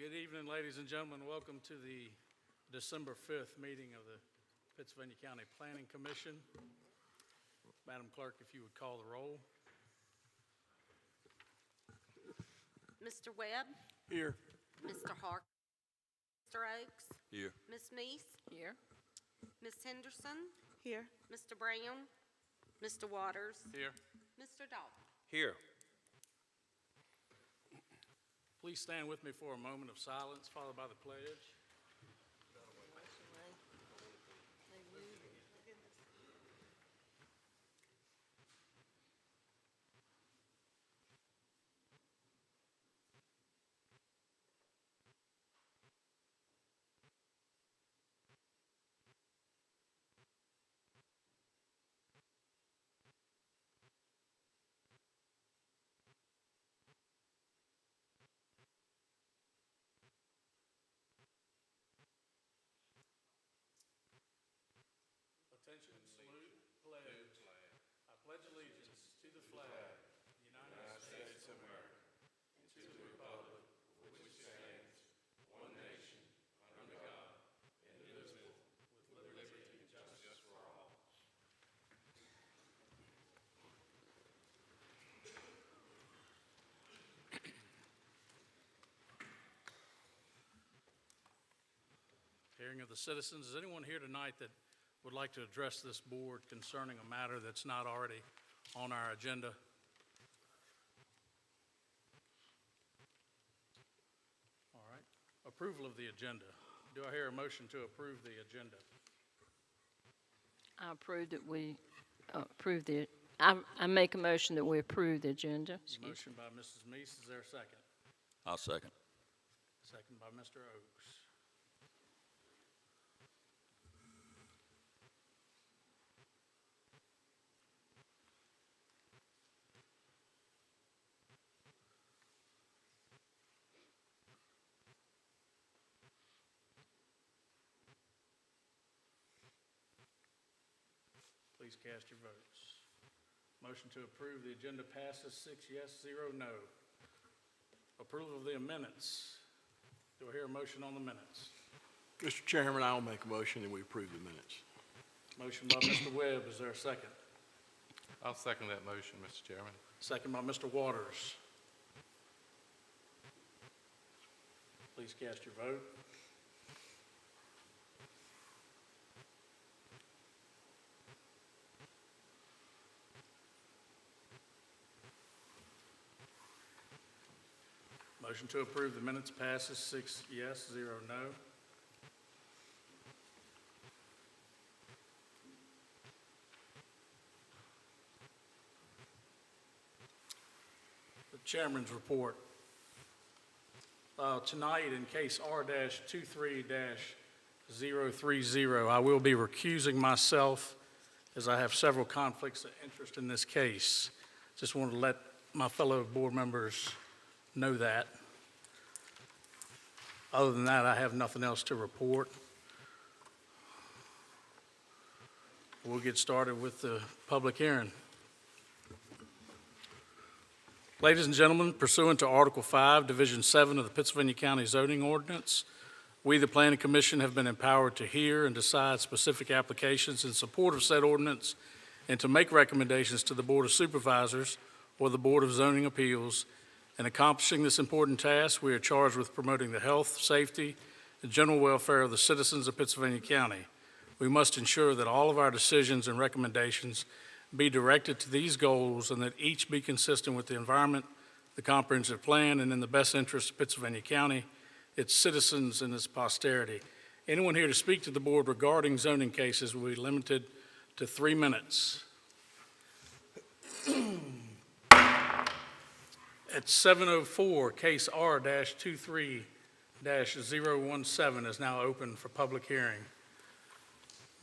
Good evening, ladies and gentlemen. Welcome to the December 5th meeting of the Pittsylvania County Planning Commission. Madam Clerk, if you would call the roll. Mr. Webb? Here. Mr. Hark? Mr. Oakes? Here. Ms. Meese? Here. Ms. Henderson? Here. Mr. Brown? Mr. Waters? Here. Mr. Dalton? Here. Please stand with me for a moment of silence, followed by the pledge. Attention, salute, pledge. I pledge allegiance to the flag of the United States of America and to the republic for which it stands, one nation, under God, indivisible, with liberty and justice for all. Hearing of the citizens, is anyone here tonight that would like to address this board concerning a matter that's not already on our agenda? All right. Approval of the agenda. Do I hear a motion to approve the agenda? I approve that we approve the, I make a motion that we approve the agenda. Motion by Mrs. Meese. Is there a second? I'll second. Second by Mr. Oakes. Please cast your votes. Motion to approve the agenda passes 6 yes, 0 no. Approval of the minutes. Do I hear a motion on the minutes? Mr. Chairman, I'll make a motion that we approve the minutes. Motion by Mr. Webb. Is there a second? I'll second that motion, Mr. Chairman. Second by Mr. Waters. Please cast your vote. Motion to approve the minutes passes 6 yes, 0 no. The chairman's report. Tonight, in case R-23-030, I will be recusing myself as I have several conflicts of interest in this case. Just wanted to let my fellow board members know that. Other than that, I have nothing else to report. We'll get started with the public hearing. Ladies and gentlemen, pursuant to Article 5, Division 7 of the Pittsylvania County Zoning Ordinance, we, the Planning Commission, have been empowered to hear and decide specific applications in support of said ordinance and to make recommendations to the Board of Supervisors or the Board of Zoning Appeals. In accomplishing this important task, we are charged with promoting the health, safety, and general welfare of the citizens of Pittsylvania County. We must ensure that all of our decisions and recommendations be directed to these goals and that each be consistent with the environment, the comprehensive plan, and in the best interest of Pittsylvania County, its citizens, and its posterity. Anyone here to speak to the board regarding zoning cases will be limited to 3 minutes. At 7:04, case R-23-017 is now open for public hearing.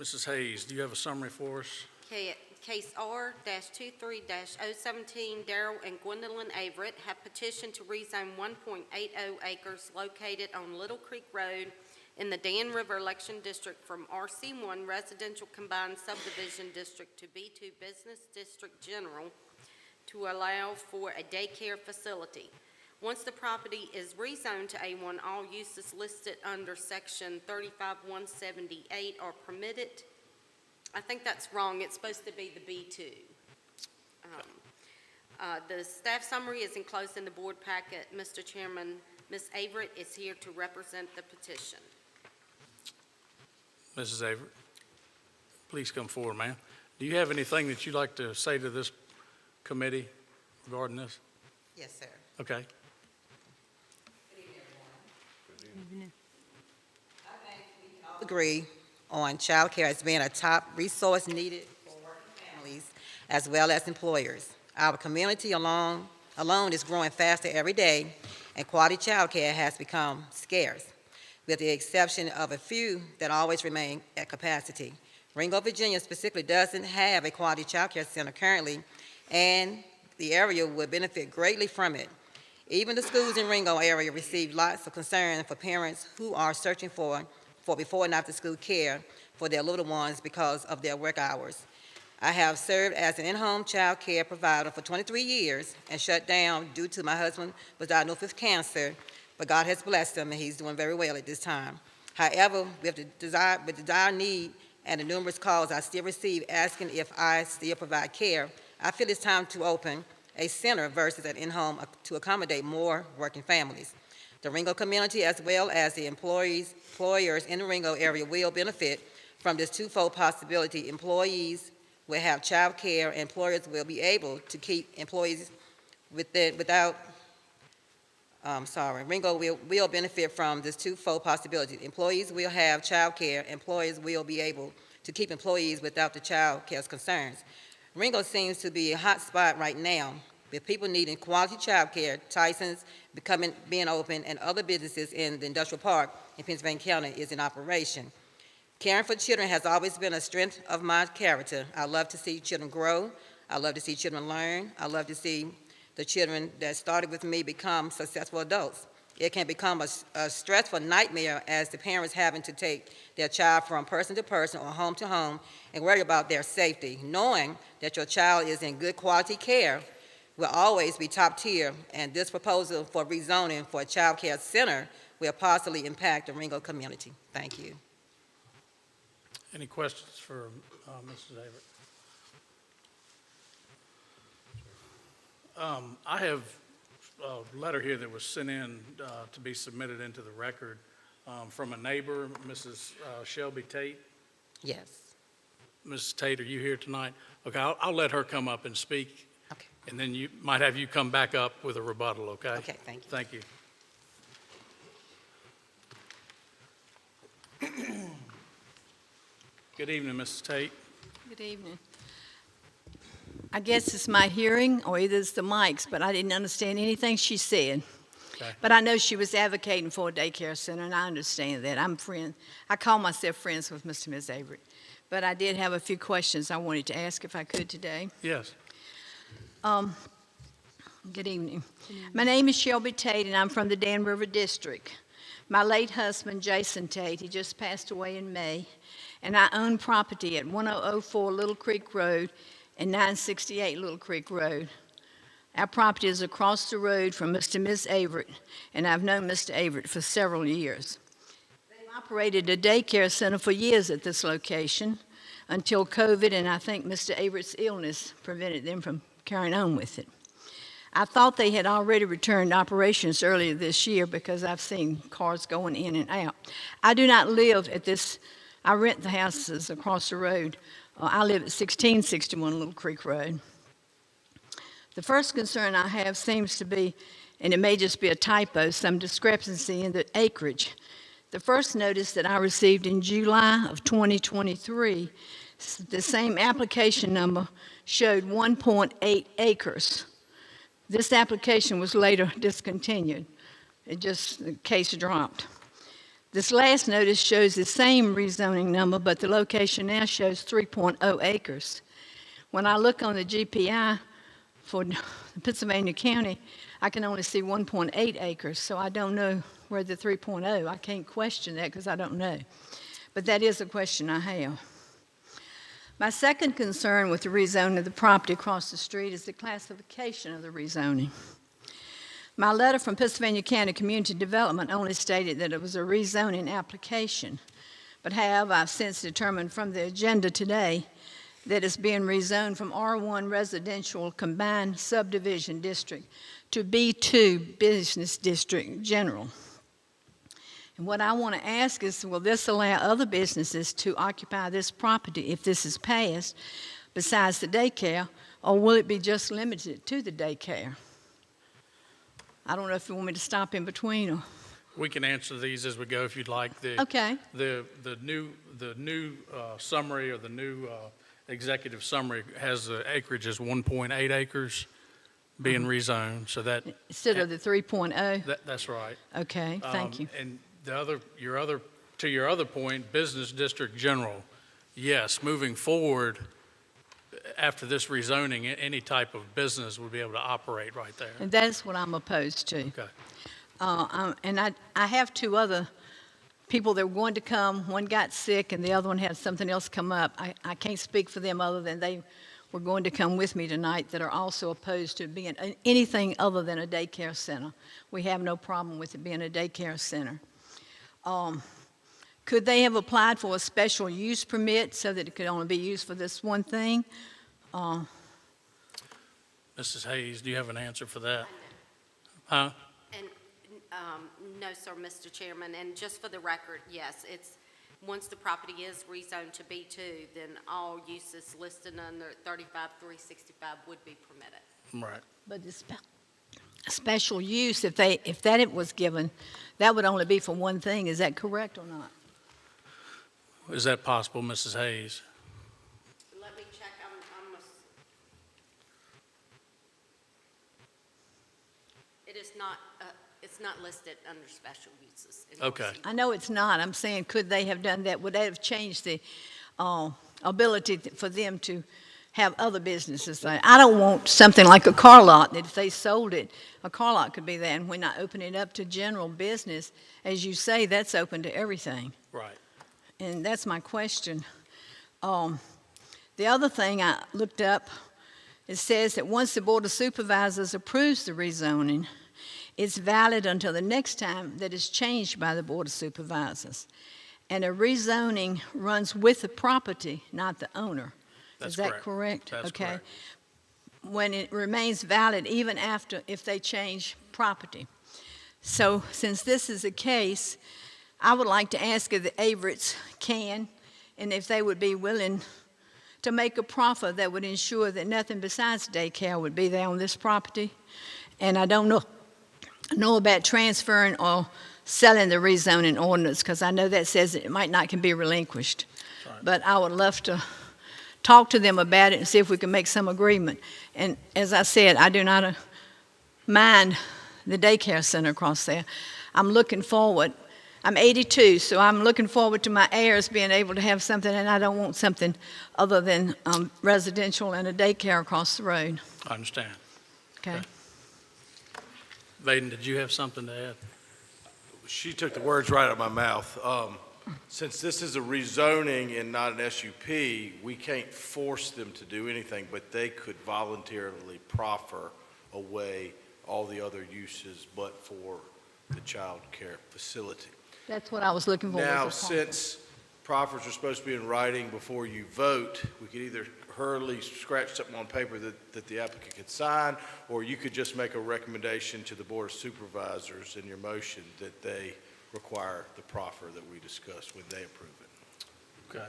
Mrs. Hayes, do you have a summary for us? Case R-23-017, Darrell and Gwendolyn Averett have petitioned to rezone 1.80 acres located on Little Creek Road in the Dan River Election District from RC1 Residential Combined Subdivision District to B2 Business District General to allow for a daycare facility. Once the property is rezoned to A1, all uses listed under Section 35178 are permitted. I think that's wrong. It's supposed to be the B2. The staff summary is enclosed in the board packet. Mr. Chairman, Ms. Averett is here to represent the petition. Mrs. Avery, please come forward, ma'am. Do you have anything that you'd like to say to this committee regarding this? Yes, sir. Okay. Agree on child care as being a top resource needed for working families as well as employers. Our community alone is growing faster every day, and quality child care has become scarce, with the exception of a few that always remain at capacity. Ringo, Virginia specifically doesn't have a quality child care center currently, and the area would benefit greatly from it. Even the schools in Ringo area receive lots of concern for parents who are searching for before and after school care for their little ones because of their work hours. I have served as an in-home child care provider for 23 years and shut down due to my husband was diagnosed with cancer, but God has blessed him and he's doing very well at this time. However, with the dire need and the numerous calls I still receive asking if I still provide care, I feel it's time to open a center versus an in-home to accommodate more working families. The Ringo community, as well as the employers in the Ringo area, will benefit from this twofold possibility. Employees will have child care, and employers will be able to keep employees Ringo will benefit from this twofold possibility. Employees will have child care, employers will be able to keep employees without the child care concerns. Ringo seems to be a hot spot right now, with people needing quality child care. Tyson's being open, and other businesses in the industrial park in Pennsylvania County is in operation. Caring for children has always been a strength of my character. I love to see children grow. I love to see children learn. I love to see the children that started with me become successful adults. It can become a stressful nightmare as the parents having to take their child from person to person or home to home and worry about their safety. Knowing that your child is in good quality care will always be top tier, and this proposal for rezoning for a child care center will positively impact the Ringo community. Thank you. Any questions for Mrs. Avery? I have a letter here that was sent in to be submitted into the record from a neighbor, Mrs. Shelby Tate. Yes. Mrs. Tate, are you here tonight? Okay, I'll let her come up and speak, Okay. and then you might have you come back up with a rebuttal, okay? Okay, thank you. Thank you. Good evening, Mrs. Tate. Good evening. I guess it's my hearing, or either it's the mics, but I didn't understand anything she said. Okay. But I know she was advocating for a daycare center, and I understand that. I call myself friends with Mr. and Ms. Avery. But I did have a few questions I wanted to ask if I could today. Yes. Good evening. My name is Shelby Tate, and I'm from the Dan River District. My late husband, Jason Tate, he just passed away in May, and I own property at 1004 Little Creek Road and 968 Little Creek Road. Our property is across the road from Mr. and Ms. Averett, and I've known Mr. Averett for several years. They've operated a daycare center for years at this location until COVID, and I think Mr. Averett's illness prevented them from carrying on with it. I thought they had already returned operations earlier this year because I've seen cars going in and out. I do not live at this, I rent the houses across the road. I live at 1661 Little Creek Road. The first concern I have seems to be, and it may just be a typo, some discrepancy in the acreage. The first notice that I received in July of 2023, the same application number showed 1.8 acres. This application was later discontinued. The case dropped. This last notice shows the same rezoning number, but the location now shows 3.0 acres. When I look on the GPI for Pennsylvania County, I can only see 1.8 acres, so I don't know where the 3.0, I can't question that because I don't know. But that is a question I have. My second concern with the rezoning of the property across the street is the classification of the rezoning. My letter from Pennsylvania County Community Development only stated that it was a rezoning application. But however, I've since determined from the agenda today that it's being rezoned from R1 Residential Combined Subdivision District to B2 Business District General. And what I want to ask is, will this allow other businesses to occupy this property if this is passed, besides the daycare, or will it be just limited to the daycare? I don't know if you want me to stop in between or... We can answer these as we go if you'd like. Okay. The new summary, or the new executive summary, has the acreage as 1.8 acres being rezoned, so that... Instead of the 3.0? That's right. Okay, thank you. And to your other point, business district general, yes, moving forward, after this rezoning, any type of business would be able to operate right there. And that's what I'm opposed to. Okay. And I have two other people that were going to come. One got sick, and the other one had something else come up. I can't speak for them other than they were going to come with me tonight, that are also opposed to being anything other than a daycare center. We have no problem with it being a daycare center. Could they have applied for a special use permit so that it could only be used for this one thing? Mrs. Hayes, do you have an answer for that? Huh? And, no, sir, Mr. Chairman, and just for the record, yes, it's, once the property is rezoned to B2, then all uses listed under 35-365 would be permitted. Right. But the special use, if that it was given, that would only be for one thing. Is that correct or not? Is that possible, Mrs. Hayes? Let me check, it is not, it's not listed under special uses. in Okay. RC. I know it's not. I'm saying, could they have done that? Would that have changed the ability for them to have other businesses there? I don't want something like a car lot, that if they sold it, a car lot could be there, and when I open it up to general business, as you say, that's open to everything. Right. And that's my question. The other thing I looked up, it says that once the Board of Supervisors approves the rezoning, it's valid until the next time that it's changed by the Board of Supervisors. And a rezoning runs with the property, not the owner. That's Is that correct? That's okay. correct. When it remains valid even after, if they change property. So since this is the case, I would like to ask if the Averets can, and if they would be willing to make a proffer that would ensure that nothing besides daycare would be there on this property. And I don't know about transferring or selling the rezoning ordinance, because I know that says it might not can be relinquished. Right. But I would love to talk to them about it and see if we can make some agreement. And as I said, I do not mind the daycare center across there. I'm looking forward. I'm 82, so I'm looking forward to my heirs being able to have something, and I don't want something other than residential and a daycare across the road. I understand. Okay? Okay. Vaden, did you have something to add? She took the words right out of my mouth. Since this is a rezoning and not an SUP, we can't force them to do anything, but they could voluntarily proffer away all the other uses but for the child care facility. That's what I was looking for. Now, was a proffer. since proffers are supposed to be in writing before you vote, we could either hurriedly scratch something on paper that the applicant could sign, or you could just make a recommendation to the Board of Supervisors in your motion that they require the proffer that we discussed when they approve it. Okay.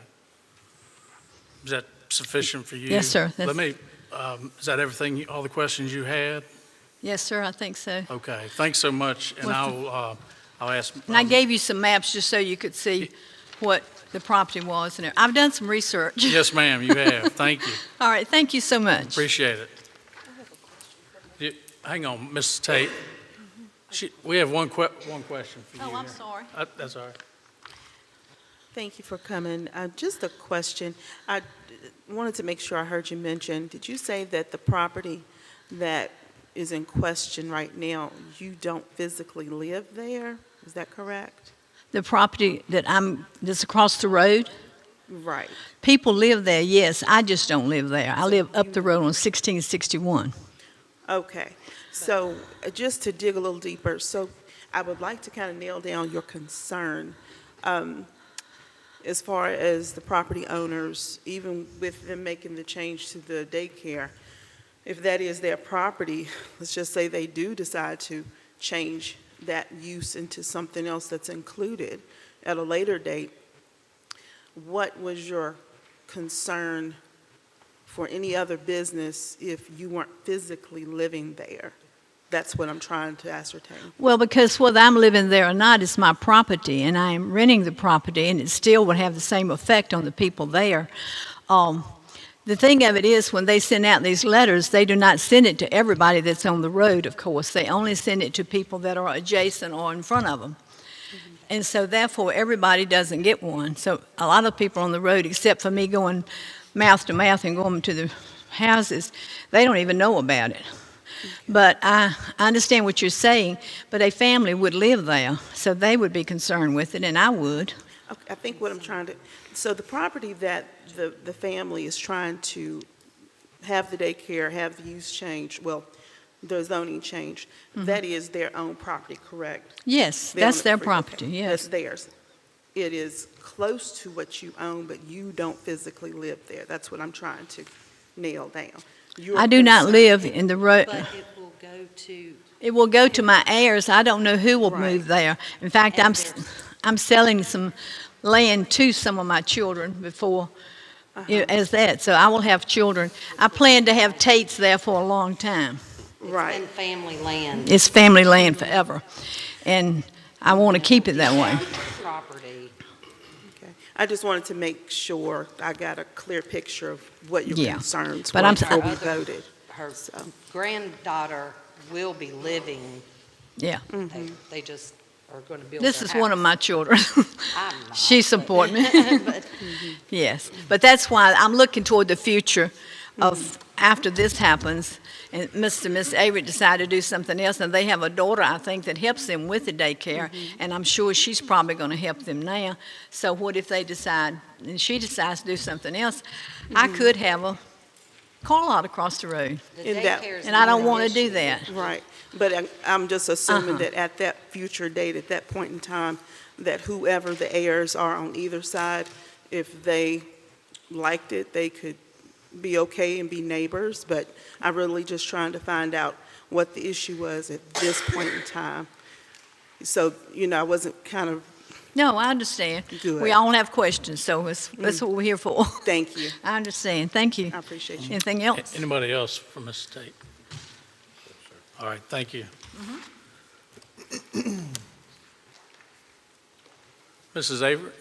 Is that sufficient for you? Yes, sir. Let me, is that everything, all the questions you had? Yes, sir, I think so. Okay, thanks so much, and I'll ask. And I gave you some maps just so you could see what the property was. And I've done some research. Yes, ma'am, you have. Thank you. All right, thank you so much. Appreciate it. Hang on, Mrs. Tate. We have one question for you. Oh, I'm here. sorry. That's all right. Thank you for coming. Just a question. I wanted to make sure I heard you mention, did you say that the property that is in question right now, you don't physically live there? Is that correct? The property that's across the road, Right. people live there, yes. I just don't live there. I live up the road on 1661. Okay, so just to dig a little deeper, so I would like to kind of nail down your concern as far as the property owners, even with them making the change to the daycare. If that is their property, let's just say they do decide to change that use into something else that's included at a later date, what was your concern for any other business if you weren't physically living there? That's what I'm trying to ascertain. Well, because whether I'm living there or not is my property, and I am renting the property, and it still would have the same effect on the people there. The thing of it is, when they send out these letters, they do not send it to everybody that's on the road, of course. They only send it to people that are adjacent or in front of them. And so therefore, everybody doesn't get one. So a lot of people on the road, except for me going mouth to mouth and going to the houses, they don't even know about it. But I understand what you're saying, but a family would live there, so they would be concerned with it, and I would. Okay, I think what I'm trying to, so the property that the family is trying to have the daycare, have the use change, well, the zoning change, that is their own property, correct? Yes, They own that's it their free. property, Okay, yes. that's theirs. It is close to what you own, but you don't physically live there. That's what I'm trying to nail down. Your I do not concern- live in the road. But it will go to, It will go to my heirs. I don't know who will Right. move there. In fact, And I'm selling some land to some of my children before, as that. So I will have children. I plan to have Tates there for a long time. it's Right. been family land. It's family land forever, and I want to keep it that way. Property. Okay. I just wanted to make sure I got a clear picture of what your Yeah. concerns But were I'm- before we voted. Her So, granddaughter will be living, Yeah. they just are going to build This their is one of house. my children. I'm not, She but- support me. but Yes, but that's why I'm looking toward the future of after this happens, and Mr. and Miss Avery decide to do something else, and they have a daughter, I think, that helps them with the daycare, and I'm sure she's probably going to help them now. So what if they decide, and she decides to do something else? I could have a car lot across the road, the In that- daycare's and I not don't an want to issue. do that. right. But I'm just assuming Uh-huh. that at that future date, at that point in time, that whoever the heirs are on either side, if they liked it, they could be okay and be neighbors. But I'm really just trying to find out what the issue was at this point in time. So, I wasn't kind of, No, I understand. Good. We all have questions, so that's what we're here for. thank you. I understand. Thank you. I appreciate you. Anything else? Anybody else from Ms. Tate? All right, thank you. Mrs. Avery?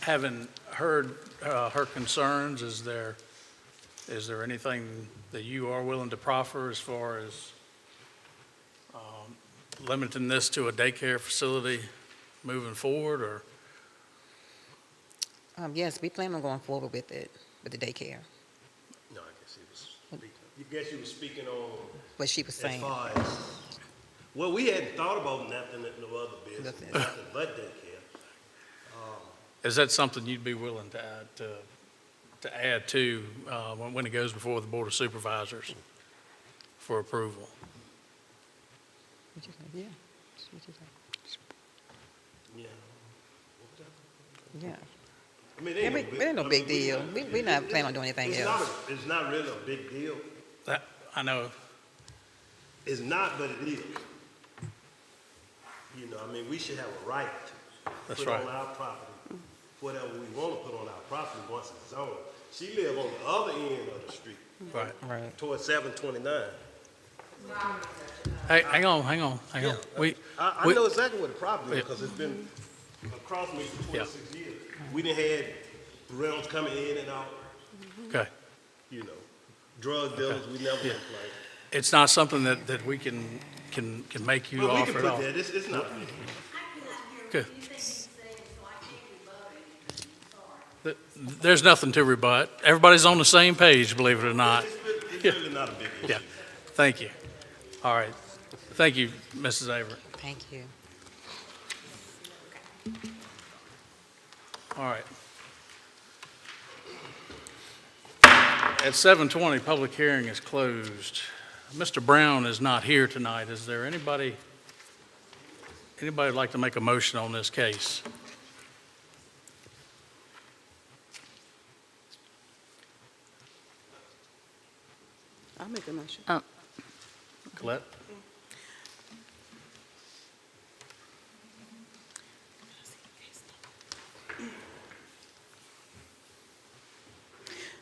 Having heard her concerns, is there anything that you are willing to proffer as far as limiting this to a daycare facility moving forward, or? Yes, we plan on going forward with it, with the daycare, No, I guess it was, you guess you were speaking on what she was as saying. far as, well, we hadn't thought about nothing, no other business, Nothing. nothing but daycare. Is that something you'd be willing to add to when it goes before the Board of Supervisors for approval? Yeah. Yeah. Yeah. I mean, Yeah, it ain't no big deal. We're not planning on doing anything it's else. It's not really a big deal. That, I know, It's not, but it is. I mean, we should have a right to That's put right. on our property whatever we want to put on our property once it's zoned. She live on the other end of the street, right. Right. towards 729. Hey, hang on. We, I we- know exactly what the problem is, Yeah. because it's been across me for Yeah. 26 years. We done had rentals coming in and out, okay. drug dealers, we never Yeah. complained. It's not something that we can make you But we can offer put at all. that, it's not a big deal. Good. There's nothing to rebut. Everybody's on the same page, believe it or not. It's really not a big issue. Yeah. Thank you. All right. Thank you, Mrs. Avery. Thank you. All right. At 7:20, public hearing is closed. Mr. Brown is not here tonight. Is there anybody would like to make a motion on this case? I'll make a motion. Colette?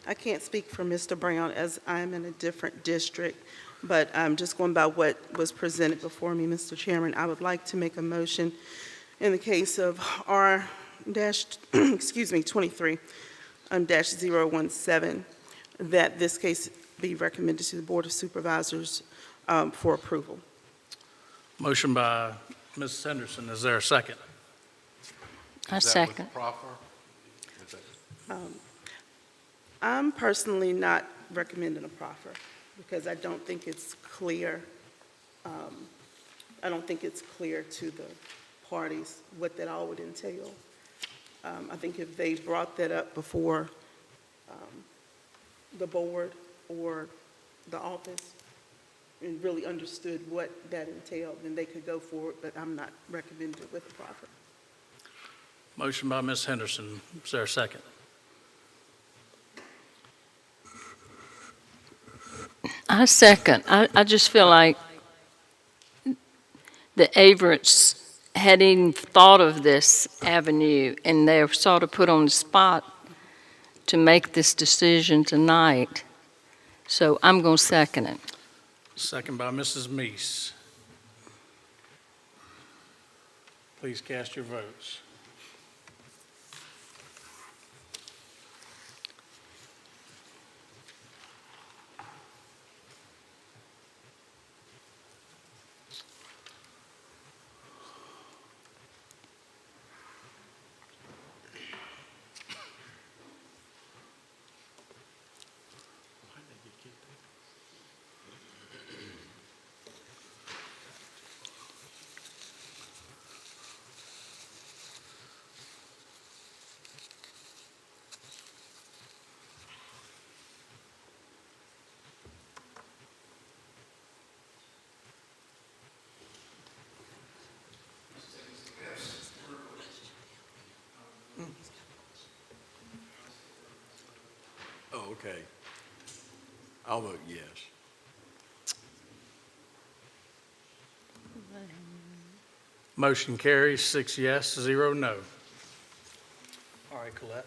I can't speak for Mr. Brown as I'm in a different district, but I'm just going by what was presented before me, Mr. Chairman. I would like to make a motion in the case of R dash, excuse me, 23 dash 017, that this case be recommended to the Board of Supervisors for approval. Motion by Mrs. Henderson. Is there a second? I Is that second. with proffer? Is that- I'm personally not recommending a proffer because I don't think it's clear. I don't think it's clear to the parties what that all would entail. I think if they brought that up before the board or the office and really understood what that entailed, then they could go forward, but I'm not recommending it with a proffer. Motion by Ms. Henderson. Is there a second? I second. I just feel like the Averets hadn't even thought of this avenue, and they're sort of put on the spot to make this decision tonight. So I'm going to second it. Second by Mrs. Meese. Please cast your votes. Oh, okay. I'll vote yes. Motion carries 6 yes, 0 no. All right, Colette.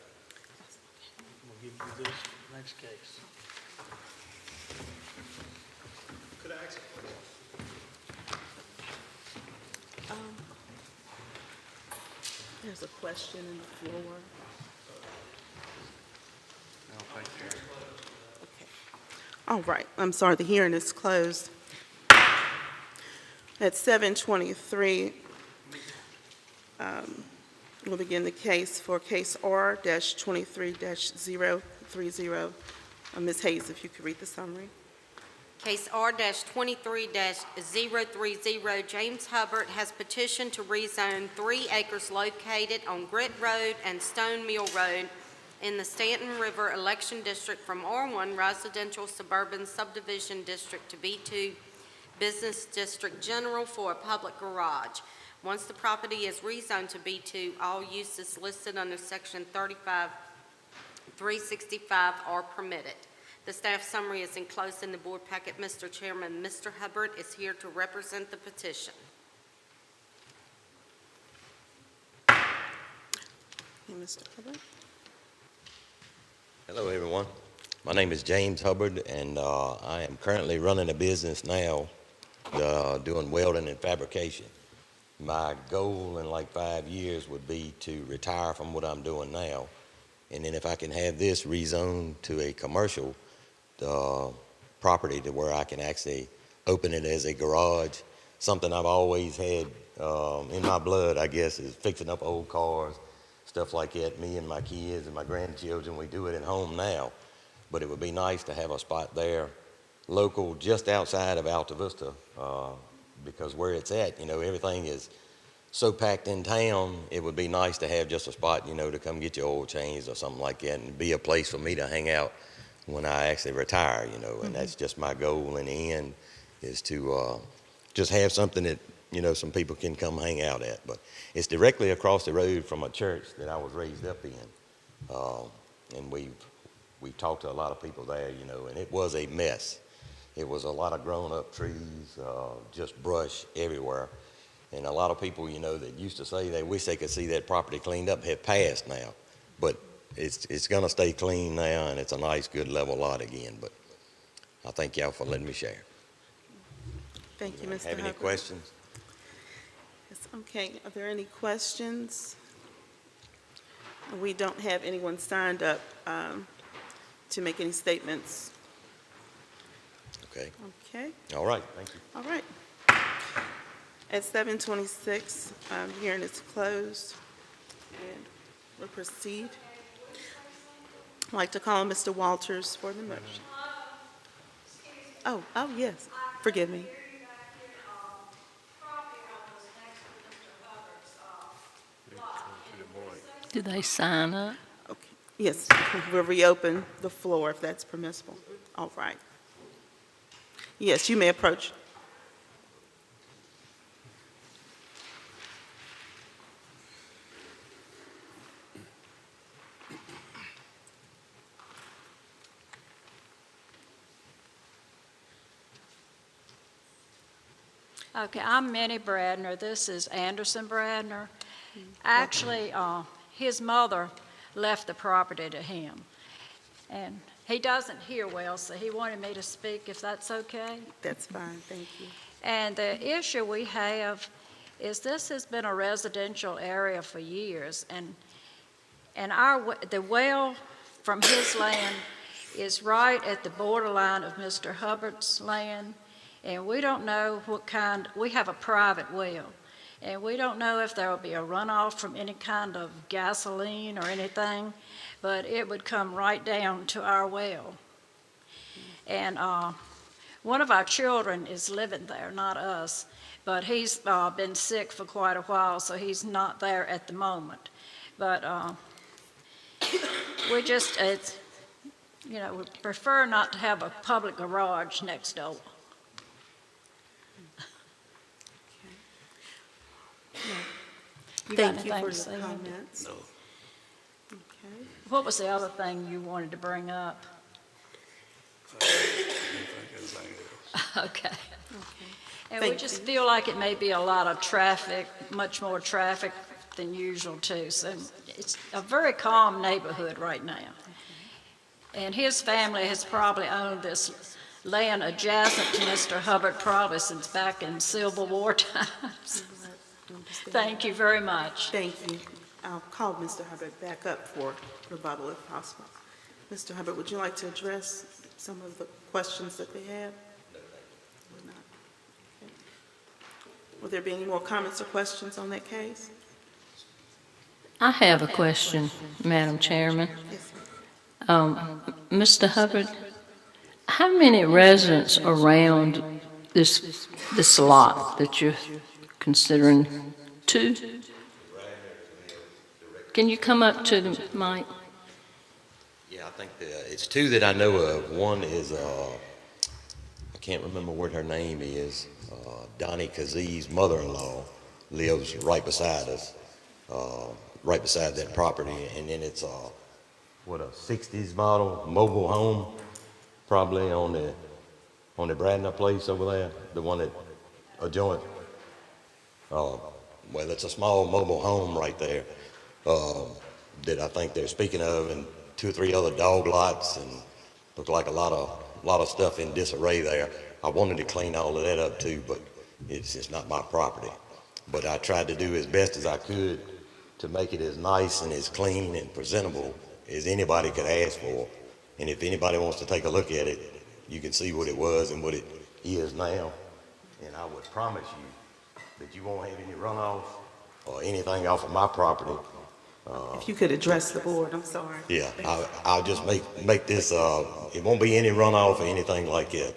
We'll give you this next case. Could I ask a question? There's a question in the floor. No, thank you. Okay. All right, I'm sorry, the hearing is closed. At 7:23, we'll begin the case for case R-23-030. Ms. Hayes, if you could read the summary. Case R-23-030, James Hubbard has petitioned to rezone 3 acres located on Grit Road and Stone Mill Road in the Stanton River Election District from R1 Residential Suburban Subdivision District to B2 Business District General for a public garage. Once the property is rezoned to B2, all uses listed under Section 365 are permitted. The staff summary is enclosed in the board packet. Mr. Chairman, Mr. Hubbard is here to represent the petition. Hey, Mr. Hubbard. Hello, everyone. My name is James Hubbard, and I am currently running a business now doing welding and fabrication. My goal in like 5 years would be to retire from what I'm doing now, and then if I can have this rezoned to a commercial property to where I can actually open it as a garage, something I've always had in my blood, I guess, is fixing up old cars, stuff like that. Me and my kids and my grandchildren, we do it at home now, but it would be nice to have a spot there local just outside of Alta Vista because where it's at, you know, everything is so packed in town, it would be nice to have just a spot, to come get your oil changed or something like that, and be a place for me to hang out when I actually retire, and that's just my goal in the end, is to just have something that, some people can come hang out at. But it's directly across the road from a church that I was raised up in, and we've talked to a lot of people there, and it was a mess. It was a lot of grown-up trees, just brush everywhere. And a lot of people, that used to say they wish they could see that property cleaned up have passed now. But it's going to stay clean now, and it's a nice, good, level lot again. But I thank y'all for letting me share. Thank you, Mr. Have any Hubbard. questions? Yes, okay, are there any questions? We don't have anyone signed up to make any statements. Okay. Okay, All right. Thank you. all right. At 7:26, hearing is closed, and we'll proceed. I'd like to call Mr. Walters for the motion. Oh, yes, forgive me. Do they sign up? Okay, yes, we'll reopen the floor if that's permissible. All right. Yes, you may approach. Okay, I'm Minnie Bradner. This is Anderson Bradner. Actually, his mother left the property to him. And he doesn't hear well, so he wanted me to speak, if that's okay. That's fine, thank you. And the issue we have is this has been a residential area for years, and the well from his land is right at the borderline of Mr. Hubbard's land, and we don't know we have a private well, and we don't know if there will be a runoff from any kind of gasoline or anything, but it would come right down to our well. And one of our children is living there, not us, but he's been sick for quite a while, so he's not there at the moment. But we prefer not to have a public garage next door. You got Thank you anything for to say, your Andy? comments. No. Okay. What was the other thing you wanted to bring up? Okay. And we Thank just you. feel like it may be a lot of traffic, much more traffic than usual too. So it's a very calm neighborhood right now. And his family has probably owned this land adjacent to Mr. Hubbard probably since back in Civil War times. Thank you very much. Thank you. I'll call Mr. Hubbard back up for rebuttal if possible. Mr. Hubbard, would you like to address some of the questions that they have? Would not. Okay. Will there be any more comments or questions on that case? I have a question, Madam Chairman. Yes, Mr. Hubbard, how many residents around this lot that you're considering? 2? Can you come up to the mic? Yeah, I think it's 2 that I know of. One is, I can't remember what her name is. Donnie Kazie's mother-in-law lives right beside us, right beside that property. And then it's a 60s model mobile home, probably on the Bradner place over there, the one that adjoins. Well, it's a small mobile home right there that I think they're speaking of, and 2 or 3 other dog lots, and look like a lot of stuff in disarray there. I wanted to clean all of that up too, but it's just not my property. But I tried to do as best as I could to make it as nice and as clean and presentable as anybody could ask for. And if anybody wants to take a look at it, you can see what it was and what it is now. And I would promise you that you won't have any runoff or anything off of my property. if you could address the board, I'm sorry. Yeah, I'll just make this, it won't be any runoff or anything like that.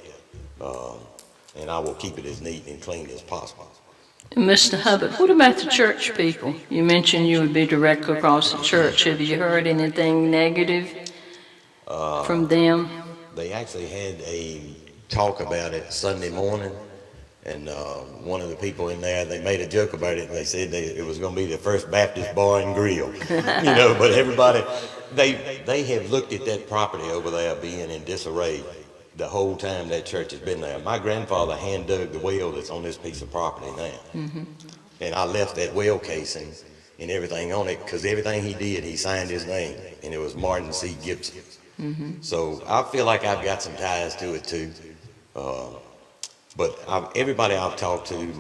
And I will keep it as neat and clean as possible. Mr. Hubbard, what about the church people? You mentioned you would be directly across the church. Have you heard anything negative from them? They actually had a talk about it Sunday morning, and one of the people in there, they made a joke about it, and they said it was going to be the First Baptist Bar and Grill, but everybody, they have looked at that property over there being in disarray the whole time that church has been there. My grandfather hand dug the well that's on this piece of property now. And I left that well casing and everything on it, because everything he did, he signed his name, and it was Martin C. Gibson. So I feel like I've got some ties to it too. But everybody I've talked to,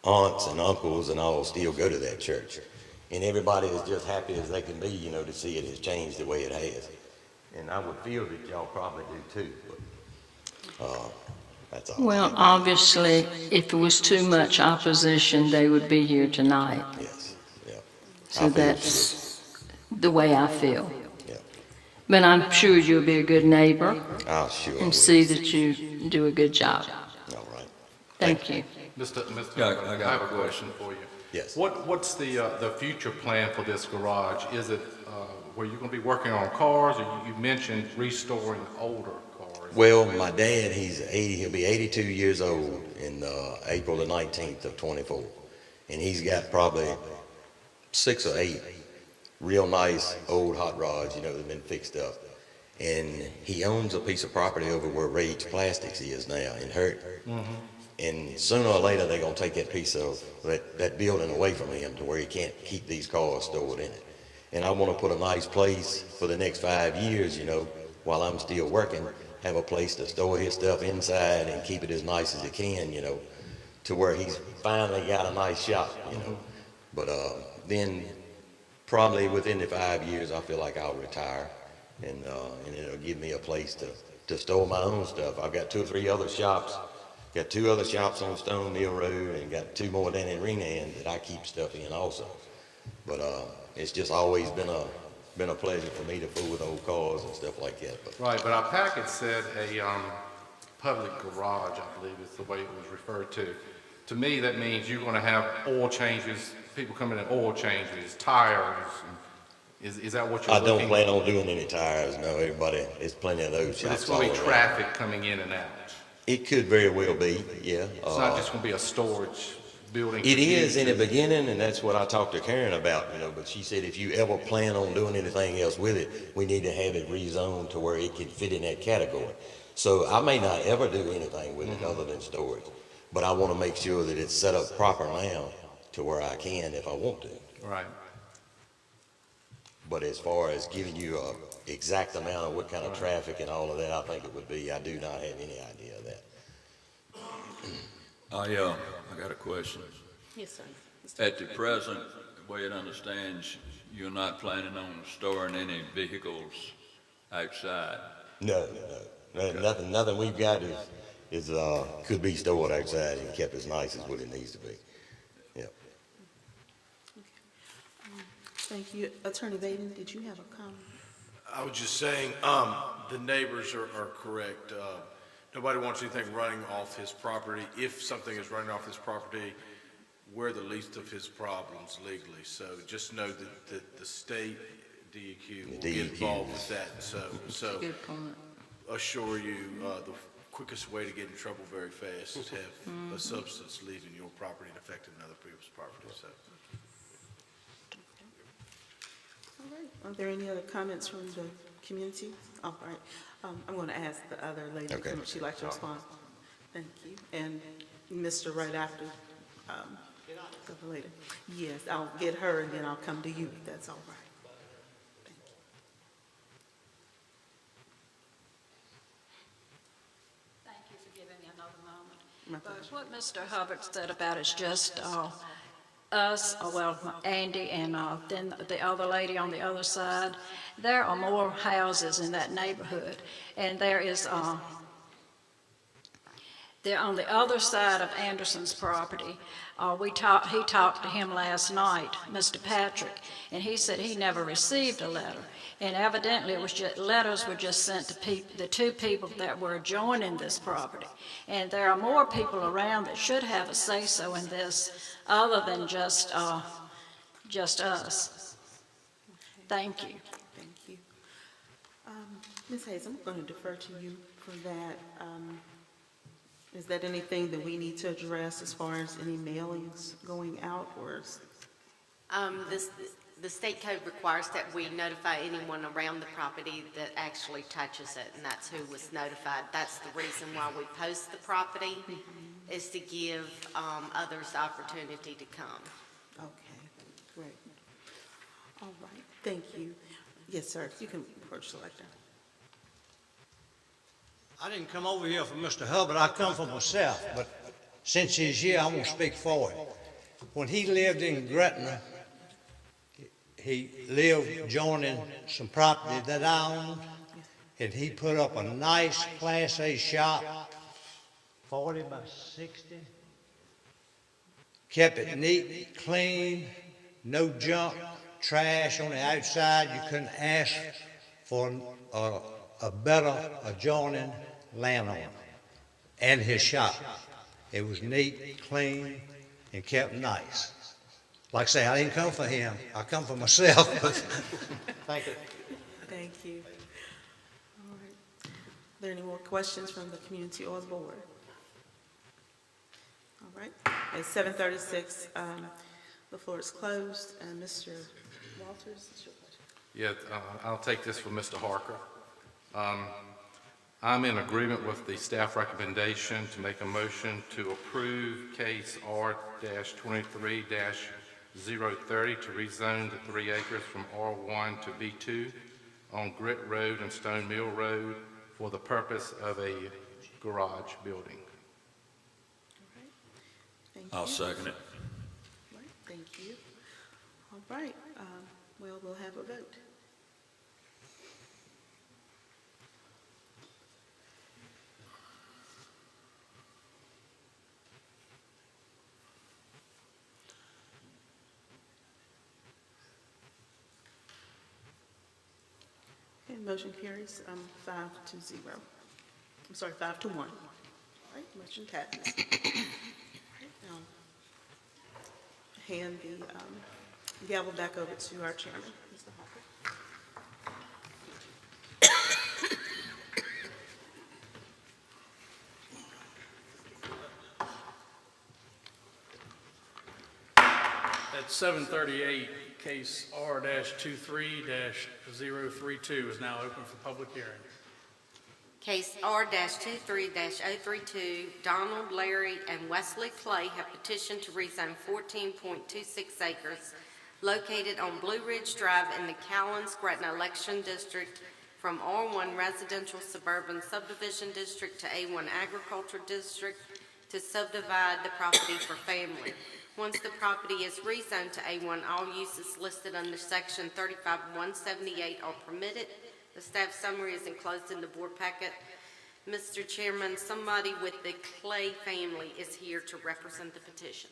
aunts and uncles and all, still go to that church. And everybody is just happy as they can be, to see it has changed the way it has. And I would feel that y'all probably do too, but that's all. Well, obviously, if it was too much opposition, they would be here tonight. Yes, yeah. So that's the way I feel. Yeah. But I'm sure you'll be a good neighbor I'll sure and will. see that you do a good job. All right. Thank you. Mr. Yeah, Hubbard, I I got have a a question for you. Yes. What's the future plan for this garage? Is it where you're going to be working on cars, or you mentioned restoring older cars? Well, my dad, he'll be 82 years old in April the 19th of 24. And he's got probably 6 or 8 real nice old hot rods, that have been fixed up. And he owns a piece of property over where Rage Plastics is now in Hurt. And sooner or later, they're going to take that piece of that building away from him to where he can't keep these cars stored in it. And I want to put a nice place for the next 5 years, while I'm still working, have a place to store his stuff inside and keep it as nice as it can, to where he's finally got a nice shop, But then probably within the 5 years, I feel like I'll retire, and it'll give me a place to store my own stuff. I've got 2 or 3 other shops. Got 2 other shops on Stone Mill Road, and got 2 more down in Renan that I keep stuff in also. But it's just always been a pleasure for me to fool with old cars and stuff like that. But Right, but our packet said a public garage, I believe is the way it was referred to. To me, that means you're going to have oil changes, people coming in oil changes, tires. Is that what you're I looking? don't plan on doing any tires, no. There's plenty of those But it's shops going all to be around. traffic coming in and out. It could very well be, yeah. It's not just going to be a storage building. It for you is in the to- beginning, and that's what I talked to Karen about, but she said if you ever plan on doing anything else with it, we need to have it rezoned to where it can fit in that category. So I may not ever do anything with it other than storage, but I want to make sure that it's set up proper now to where I can if I want to. Right. But as far as giving you a exact amount of what kind of traffic and all of that, I think it would be, I do not have any idea of that. I got a question. Yes, sir. At the present, the way it understands, you're not planning on storing any vehicles outside? No. Nothing we've got is could be stored outside and kept as nice as what it needs to be. Yeah. Thank you. Attorney Vaden, did you have a comment? I was just saying, the neighbors are correct. Nobody wants anything running off his property. If something is running off his property, we're the least of his problems legally. So just know that the state DEQ will get involved with that. So Good point. assure you, the quickest way to get in trouble very fast is to have a substance leaving your property and affecting other people's property, so. All right. Are there any other comments from the community? All right. I'm going to ask the other lady to come if she'd like to respond. Thank you. And Mr. right after, the lady. Yes, I'll get her and then I'll come to you, if that's all right. Thank you. Thank you for giving me another moment. My But pleasure. what Mr. Hubbard said about is just us, Andy and then the other lady on the other side. There are more houses in that neighborhood, and there is they're on the other side of Anderson's property. He talked to him last night, Mr. Patrick, and he said he never received a letter. And evidently, letters were just sent to the two people that were adjoining this property. And there are more people around that should have a say-so in this, other than just us. Thank you. Thank you. Ms. Hayes, I'm going to defer to you for that. Is that anything that we need to address as far as any mailings going out, or is? The state code requires that we notify anyone around the property that actually touches it, and that's who was notified. That's the reason why we post the property, is to give others the opportunity to come. Okay, great. All right, thank you. Yes, sir, you can approach the lectern. I didn't come over here for Mr. Hubbard, I come for myself, but since he's here, I'm gonna speak for him. When he lived in Gretna, he lived joining some property that I owned, and he put up a nice Class A shop, 40 by 60. Kept it neat, clean, no junk, trash on the outside. You couldn't ask for a better adjoining landowner. And his shop. It was neat, clean, and kept nice. Like I say, I didn't come for him. I come for myself. Thank you. Thank you. All right. Are there any more questions from the community or the board? All right. It's 7:36. The floor is closed. Mr. Walters, it's your question. Yeah, I'll take this for Mr. Harker. I'm in agreement with the staff recommendation to make a motion to approve case R-23-030 to rezone the 3 acres from R1 to B2 on Grit Road and Stone Mill Road for the purpose of a garage building. All right. Thank you. I'll second it. All right. Thank you. All right. Well, we'll have a vote. And motion carries 5-0. I'm sorry, 5-1. All right, motion passes. All right, now, hand the gavel back over to our chairman, Mr. Hopper. At 7:38, case R-23-032 is now open for public hearing. Case R-23-032, Donald, Larry, and Wesley Clay have petitioned to rezone 14.26 acres located on Blue Ridge Drive in the Callens-Gretna Election District from R1 Residential Suburban Subdivision District to A1 Agriculture District to subdivide the property for family. Once the property is rezoned to A1, all uses listed under Section 35-178 are permitted. The staff summary is enclosed in the board packet. Mr. Chairman, somebody with the Clay family is here to represent the petition.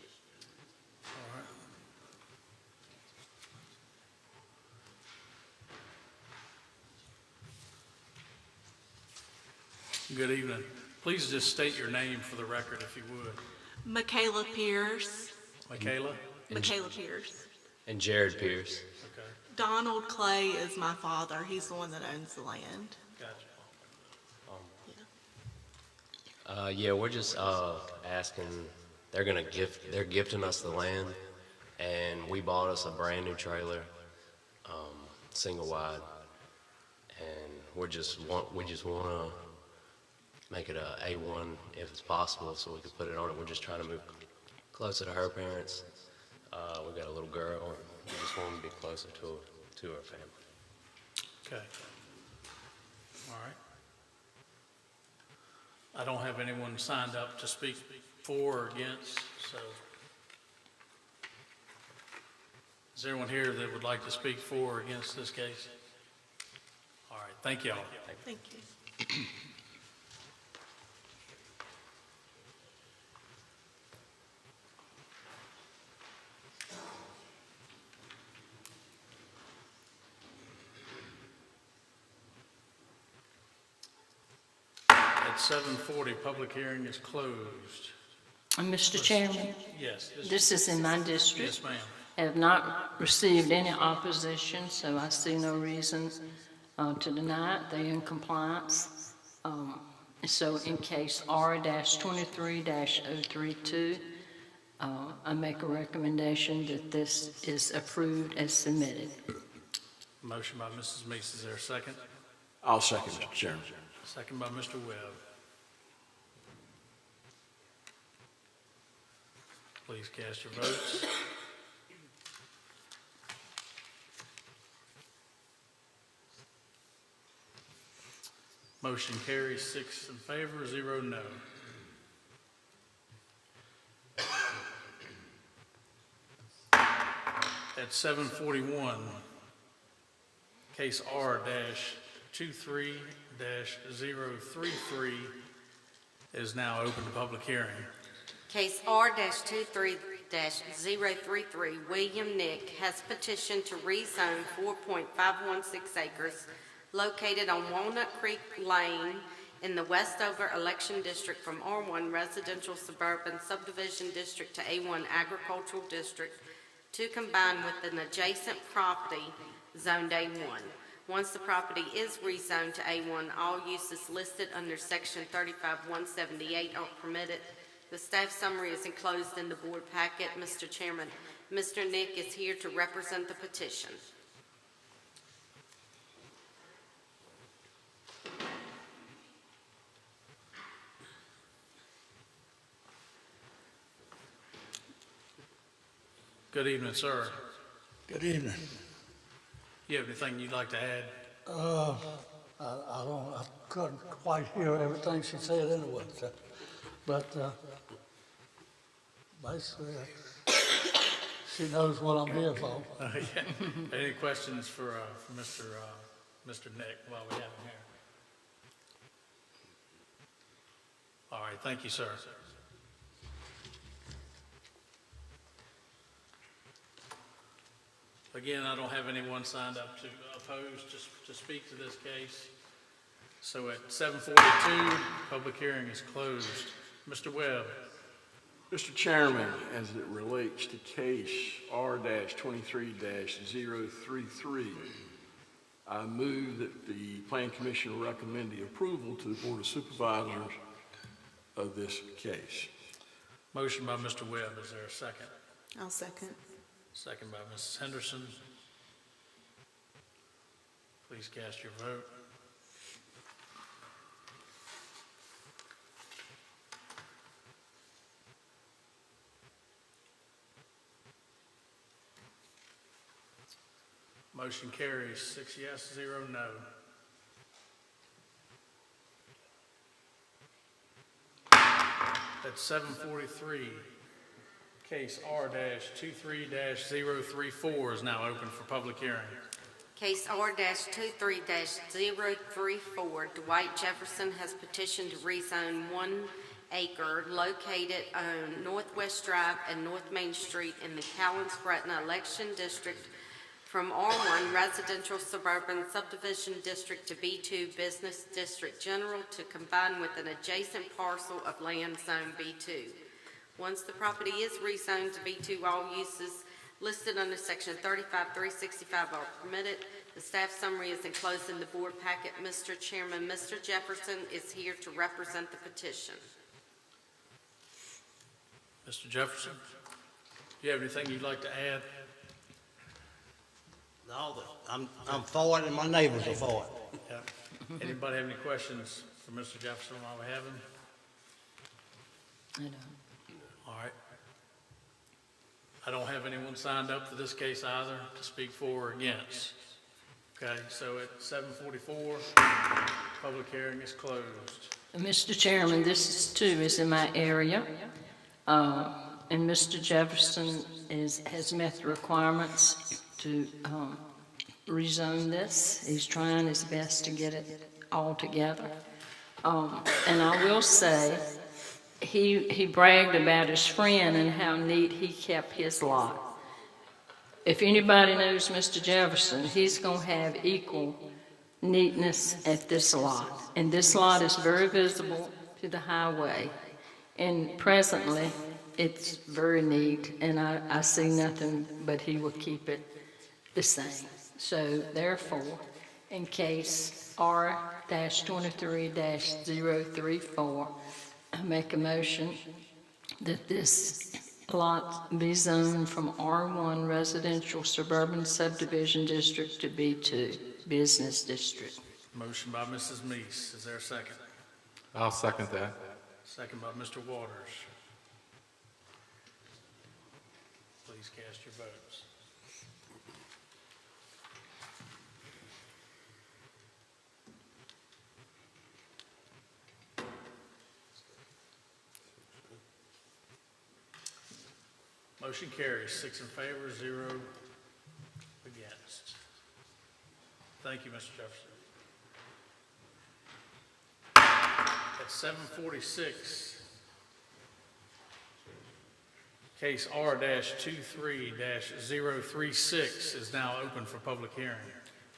Good evening. Please just state your name for the record, if you would. Michaela Pierce. Michaela? Michaela Pierce. And Jared Pierce. Okay, Donald Clay is my father. He's the one that owns the land. gotcha. Yeah, we're just asking. They're gifting us the land, and we bought us a brand new trailer, single wide, and we just want to make it a A1 if it's possible, so we could put it on it. We're just trying to move closer to her parents. We've got a little girl, and we just want to be closer to her family. Okay. All right. I don't have anyone signed up to speak for or against, so. Is there anyone here that would like to speak for or against this case? All right, thank you all. Thank you. 7:40, public hearing is closed. Mr. Chairman, Yes. this is in my district. Yes, ma'am. I have not received any opposition, so I see no reason to deny it. They're in compliance. So in case R-23-032, I make a recommendation that this is approved as submitted. Motion by Mrs. Meeks, is there a second? I'll second, Mr. Chairman. Second by Mr. Webb. Please cast your votes. Motion carries 6 in favor, 0 no. At 7:41, case R-23-033 is now open to public hearing. Case R-23-033, William Nick has petitioned to rezone 4.516 acres located on Walnut Creek Lane in the Westover Election District from R1 Residential Suburban Subdivision District to A1 Agricultural District to combine with an adjacent property zoned A1. Once the property is rezoned to A1, all uses listed under Section 35-178 are permitted. The staff summary is enclosed in the board packet. Mr. Chairman, Mr. Nick is here to represent the petition. Good evening, sir. Good evening. You have anything you'd like to add? I couldn't quite hear everything she said anyway, so, but, basically, she knows what I'm here for. Yeah. Any questions for Mr. Nick while we have him here? All right, thank you, sir. Again, I don't have anyone signed up to oppose, just to speak to this case. So at 7:42, public hearing is closed. Mr. Webb. Mr. Chairman, as it relates to case R-23-033, I move that the Plan Commission recommend the approval to the Board of Supervisors of this case. Motion by Mr. Webb, is there a second? I'll second. Second by Mrs. Henderson. Please cast your vote. Motion carries 6 yes, 0 no. At 7:43, case R-23-034 is now open for public hearing. Case R-23-034, Dwight Jefferson has petitioned to rezone 1 acre located on Northwest Drive and North Main Street in the Cowens-Gretna Election District from R1 Residential Suburban Subdivision District to B2 Business District General to combine with an adjacent parcel of land zone B2. Once the property is rezoned to B2, all uses listed under Section 35-365 are permitted. The staff summary is enclosed in the board packet. Mr. Chairman, Mr. Jefferson is here to represent the petition. Mr. Jefferson, do you have anything you'd like to add? No, I'm for it and my neighbors are for it. Yeah. Anybody have any questions for Mr. Jefferson while we have him? I don't. All right. I don't have anyone signed up for this case either to speak for or against. Okay, so at 7:44, public hearing is closed. Mr. Chairman, this too is in my area, and Mr. Jefferson has met the requirements to rezone this. He's trying his best to get it all together. And I will say, he bragged about his friend and how neat he kept his lot. If anybody knows Mr. Jefferson, he's going to have equal neatness at this lot. And this lot is very visible to the highway. And presently, it's very neat, and I see nothing but he will keep it the same. So therefore, in case R-23-034, I make a motion that this lot be zoned from R1 Residential Suburban Subdivision District to B2 Business District. Motion by Mrs. Meese. Is there a second? I'll second that. Second by Mr. Waters. Please cast your votes. Motion carries, 6 in favor, 0 against. Thank you, Mr. Jefferson. At 7:46, case R-23-036 is now open for public hearing.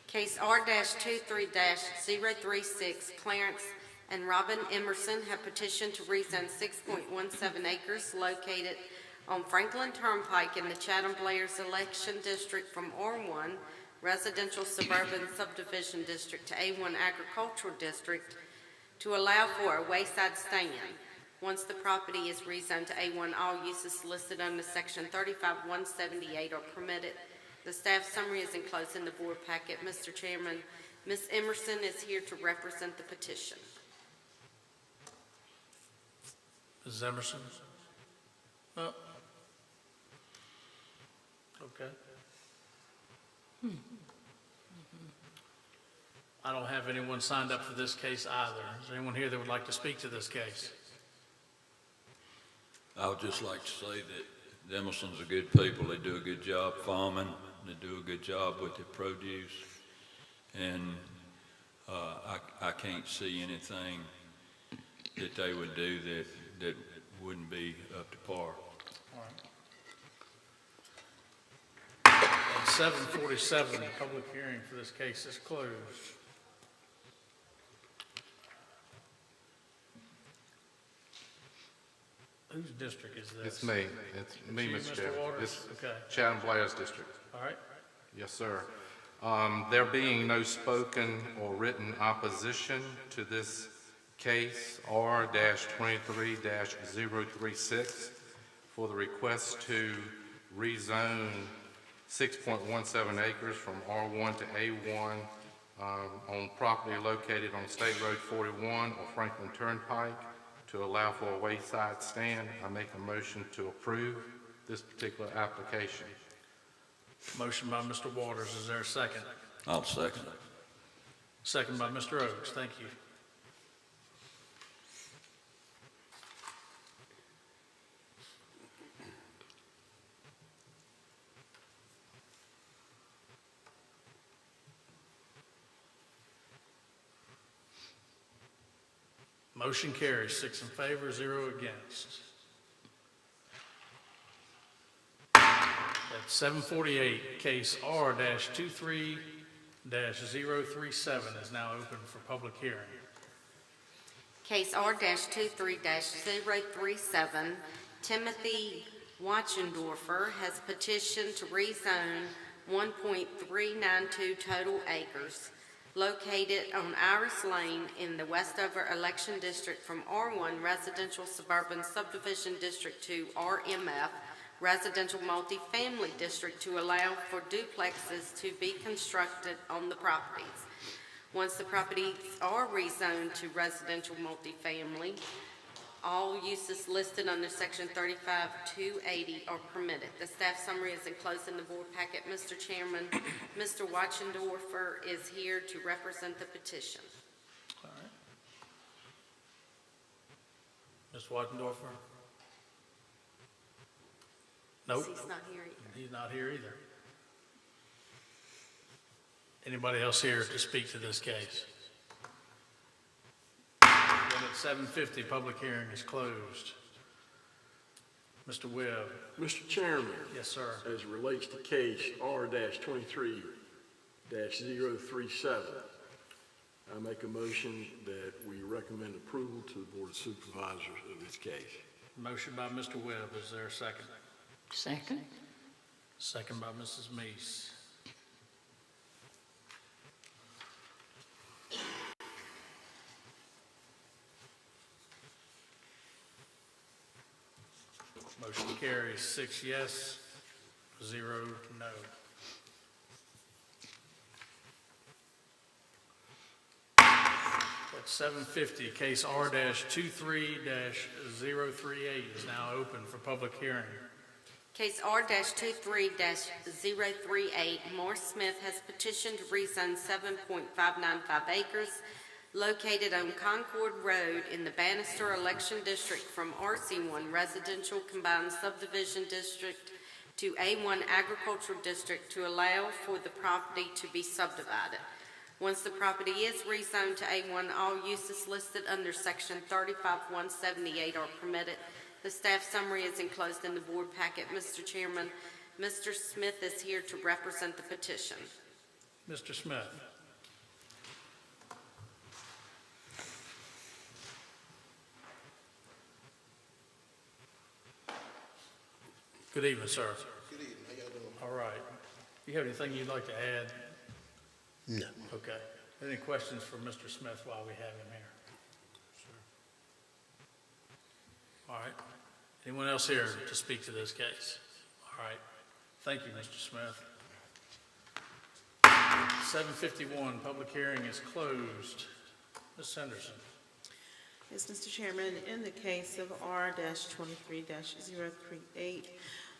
Case R-23-036, Clarence and Robin Emerson have petitioned to rezone 6.17 acres located on Franklin Turnpike in the Chatham Blair's election district from R1 Residential Suburban Subdivision District to A1 Agricultural District to allow for a wayside stand. Once the property is rezoned to A1, all uses listed under Section 35-178 are permitted. The staff summary is enclosed in the board packet. Mr. Chairman, Ms. Emerson is here to represent the petition. Mrs. Emerson? Oh. Okay. I don't have anyone signed up for this case either. Is there anyone here that would like to speak to this case? I would just like to say that the Emersons are good people. They do a good job farming. They do a good job with their produce. And I can't see anything that they would do that wouldn't be up to par. At 7:47, the public hearing for this case is closed. Whose district is this? It's me. It's me, you, Mr. Mr. Chairman. Waters? It's Okay. Chatham Blair's district. All right. Yes, sir. There being no spoken or written opposition to this case R-23-036 for the request to rezone 6.17 acres from R1 to A1 on property located on State Road 41 or Franklin Turnpike to allow for a wayside stand, I make a motion to approve this particular application. Motion by Mr. Waters. Is there a second? I'll second it. Second by Mr. Oakes. Thank you. Motion carries, 6 in favor, 0 against. At 7:48, case R-23-037 is now open for public hearing. Case R-23-037, Timothy Wachendorfer has petitioned to rezone 1.392 total acres located on Iris Lane in the Westover Election District from R1 Residential Suburban Subdivision District to RMF Residential Multifamily District to allow for duplexes to be constructed on the properties. Once the properties are rezoned to residential multifamily, all uses listed under Section 35-280 are permitted. The staff summary is enclosed in the board packet. Mr. Chairman, Mr. Wachendorfer is here to represent the petition. All right. Mr. Wachendorfer? Nope. He's not here either. He's not here either. Anybody else here to speak to this case? Then at 7:50, public hearing is closed. Mr. Webb? Mr. Chairman, Yes, sir. as it relates to case R-23-037, I make a motion that we recommend approval to the Board of Supervisors of this case. Motion by Mr. Webb, is there a second? Second? Second by Mrs. Meese. Motion carries 6 yes, 0 no. At 7:50, case R-23-038 is now open for public hearing. Case R-23-038, Morris Smith has petitioned to rezone 7.595 acres located on Concord Road in the Bannister Election District from RC1 Residential Combined Subdivision District to A1 Agricultural District to allow for the property to be subdivided. Once the property is rezoned to A1, all uses listed under Section 35-178 are permitted. The staff summary is enclosed in the board packet. Mr. Chairman, Mr. Smith is here to represent the petition. Mr. Smith. Good evening, sir. Good evening, how y'all doing? All right. Do you have anything you'd like to add? No. Okay. Any questions for Mr. Smith while we have him here? All right. Anyone else here to speak to this case? All right. Thank you, Mr. Smith. 7:51, public hearing is closed. Ms. Henderson. Yes, Mr. Chairman, in the case of R-23-038,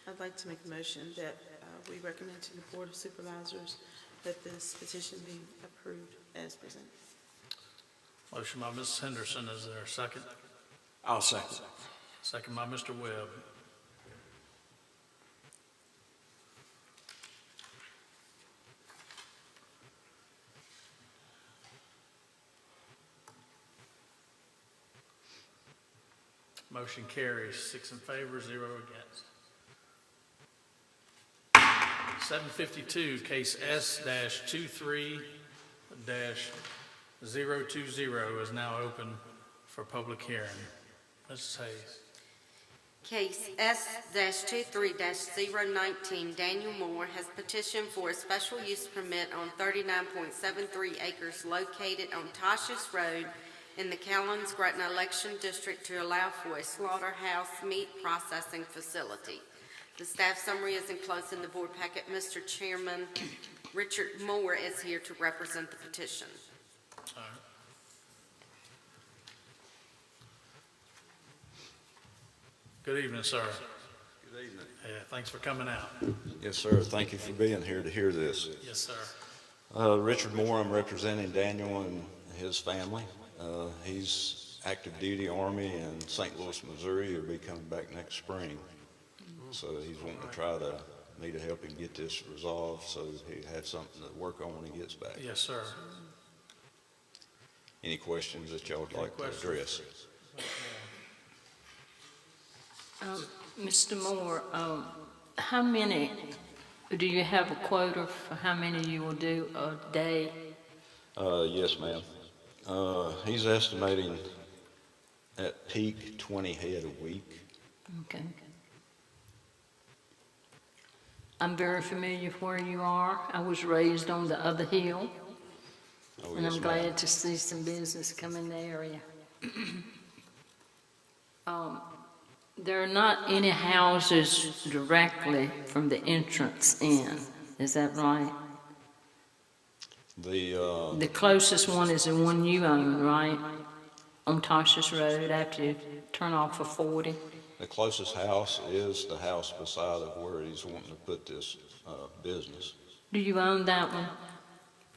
I'd like to make a motion that we recommend to the Board of Supervisors that this petition be approved as presented. Motion by Ms. Henderson. Is there a second? I'll second. Second by Mr. Webb. Motion carries 6 in favor, 0 against. 752, case S-23-020 is now open for public hearing. Mrs. Hayes. Case S-23-019, Daniel Moore has petitioned for a special use permit on 39.73 acres located on Tasha's Road in the Callens-Gretna Election District to allow for a slaughterhouse meat processing facility. The staff summary is enclosed in the board packet. Mr. Chairman, Richard Moore is here to represent the petition. All right. Good evening, sir. Good evening. Yeah, thanks for coming out. Yes, sir. Thank you for being here to hear this. Yes, sir. Richard Moore, I'm representing Daniel and his family. He's active duty Army in St. Louis, Missouri. He'll be coming back next spring. So he's wanting to try me to help him get this resolved so he has something to work on when he gets back. Yes, sir. Any questions that y'all would like to address? Mr. Moore, how many, do you have a quota for how many you will do a day? Yes, ma'am. He's estimating at peak 20 head a week. Okay. I'm very familiar with where you are. I was raised on the other hill, and I'm glad to see some business come in the area. There are not any houses directly from the entrance in, is that right? The closest one is the one you own, right? On Tasha's Road after you turn off of 40? The closest house is the house beside of where he's wanting to put this business. Do you own that one?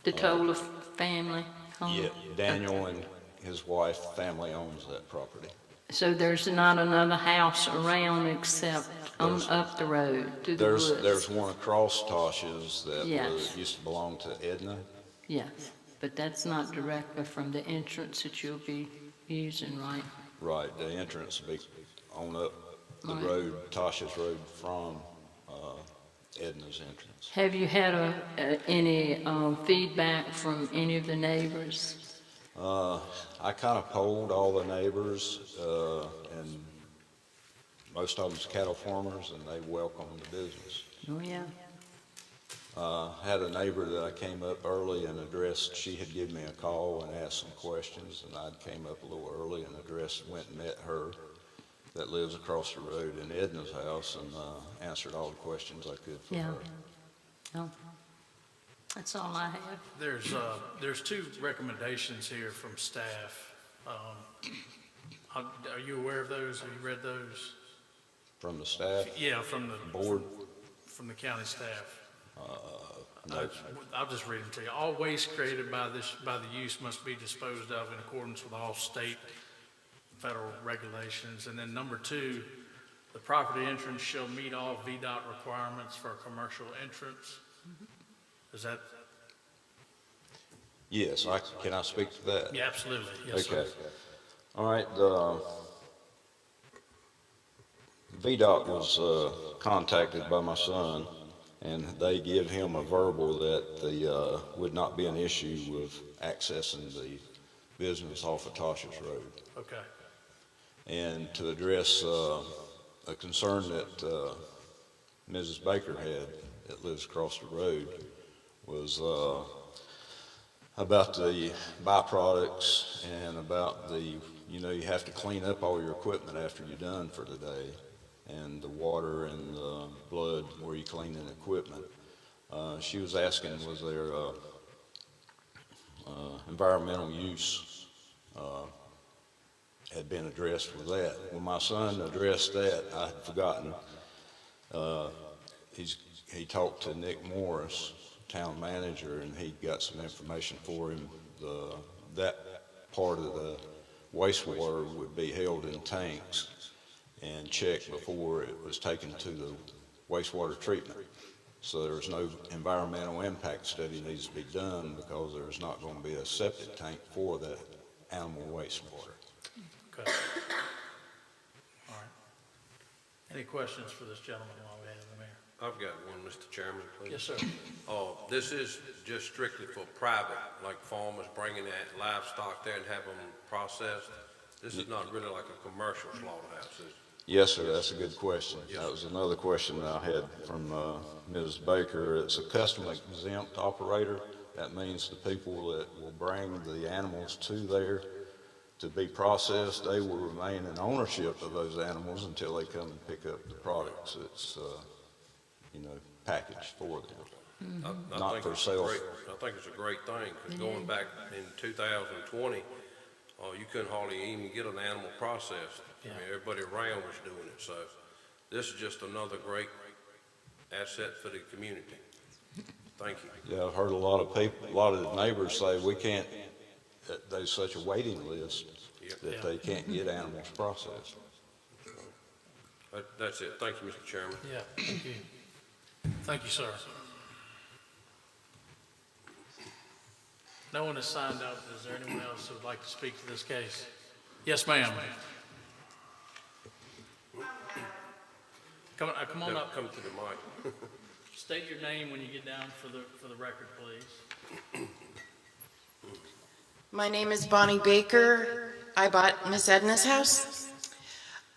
The Tola family home? Yeah, Daniel and his wife, family owns that property. So there's not another house around except on up the road to the woods? There's one across Tasha's that Yes. used to belong to Edna. Yes, but that's not directly from the entrance that you'll be using, right? Right, the entrance will be on up the Right. road, Tasha's Road from Edna's entrance. Have you had any feedback from any of the neighbors I kind of polled all the neighbors, and most of them's cattle farmers, and they welcome the business. Oh, yeah. Had a neighbor that I came up early and addressed, she had given me a call and asked some questions, and I came up a little early and went and met her that lives across the road in Edna's house, and answered all the questions I could for Yeah. her. No. That's all I have. There's two recommendations here from staff. Are you aware of those? Have you read those? From the staff? Yeah, from the Board? From the county staff. No. I'll just read them to you. All waste created by the use must be disposed of in accordance with all state, federal regulations. And then number 2, the property entrance shall meet all VDOT requirements for a commercial entrance. Is that? Yes, can I speak to that? Yeah, absolutely. Yes, sir. Okay. All right, VDOT was contacted by my son, and they give him a verbal that the would not be an issue with accessing the business off of Tasha's Road. Okay. And to address a concern that Mrs. Baker had that lives across the road was about the byproducts and about you have to clean up all your equipment after you're done for the day, and the water and the blood where you clean in equipment. She was asking, was there environmental use had been addressed with that. When my son addressed that, I had forgotten. He talked to Nick Morris, town manager, and he got some information for him. That part of the wastewater would be held in tanks and checked before it was taken to the wastewater treatment. So there's no environmental impact study needs to be done because there's not going to be a septic tank for that animal wastewater. Okay. All right. Any questions for this gentleman while we have him here? I've got one, Mr. Chairman, please. Yes, sir. This is just strictly for private, like farmers bringing that livestock there and have them processed. This is not really like a commercial slaughterhouse, is it? Yes, sir, that's a good question. That was another question that I had from Ms. Baker. It's a custom exempt operator. That means the people that will bring the animals to there to be processed, they will remain in ownership of those animals until they come and pick up the products that's, packaged for them. Not for sale. I think it's a great thing, because going back in 2020, you couldn't hardly even get an animal processed. I mean, everybody around was doing it, so this is just another great asset for the community. Thank you. Yeah, I've heard a lot of people, a lot of the neighbors say we can't, that there's such a waiting list that they can't get animals processed. That's it. Thank you, Mr. Chairman. Yeah, thank you. Thank you, sir. No one has signed up. Is there anyone else who would like to speak to this case? Yes, ma'am. Come on up. Come to the mic. State your name when you get down for the record, please. My name is Bonnie Baker. I bought Miss Edna's house.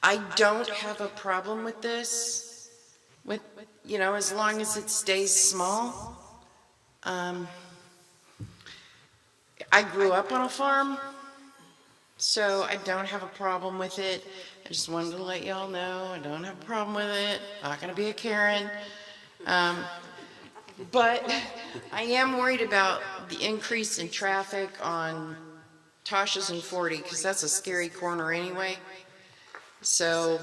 I don't have a problem with this, as long as it stays small. I grew up on a farm, so I don't have a problem with it. I just wanted to let y'all know I don't have a problem with it. Not gonna be a Karen. But I am worried about the increase in traffic on Tasha's and 40, because that's a scary corner anyway. So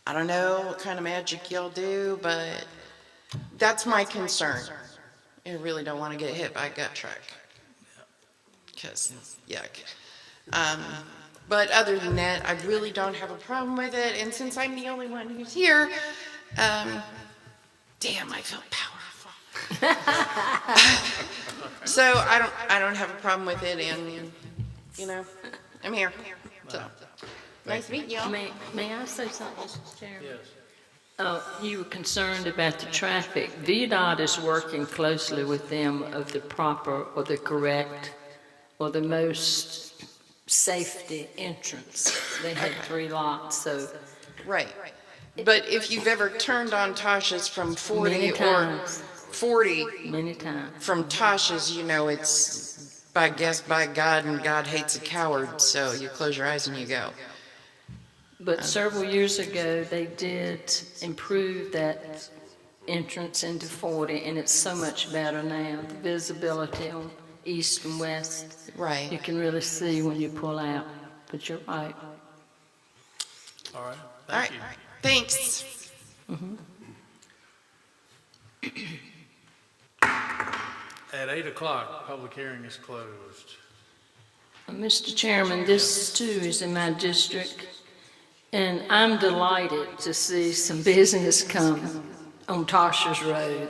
I don't know what kind of magic y'all do, but that's my concern. I really don't want to get hit by a gut truck, because yuck. But other than that, I really don't have a problem with it. And since I'm the only one who's here, damn, I feel powerful. So I don't have a problem with it, and I'm here. So nice meeting y'all. May I say something, Mr. Chairman? Yes. You were concerned about the traffic. VDOT is working closely with them of the proper or the correct or the most safety entrance. They had 3 lots, so. Right. But if you've ever turned on Tasha's from 40 Many or times. 40 Many times. from Tasha's, you know, it's by God, and God hates a coward, so you close your eyes and you go. But several years ago, they did improve that entrance into 40, and it's so much better now. The visibility on east and west. Right. You can really see when you pull out, but you're right. All right, All right. thank you. Thanks. At 8 o'clock, public hearing is closed. Mr. Chairman, this too is in my district, and I'm delighted to see some business come on Tasha's Road.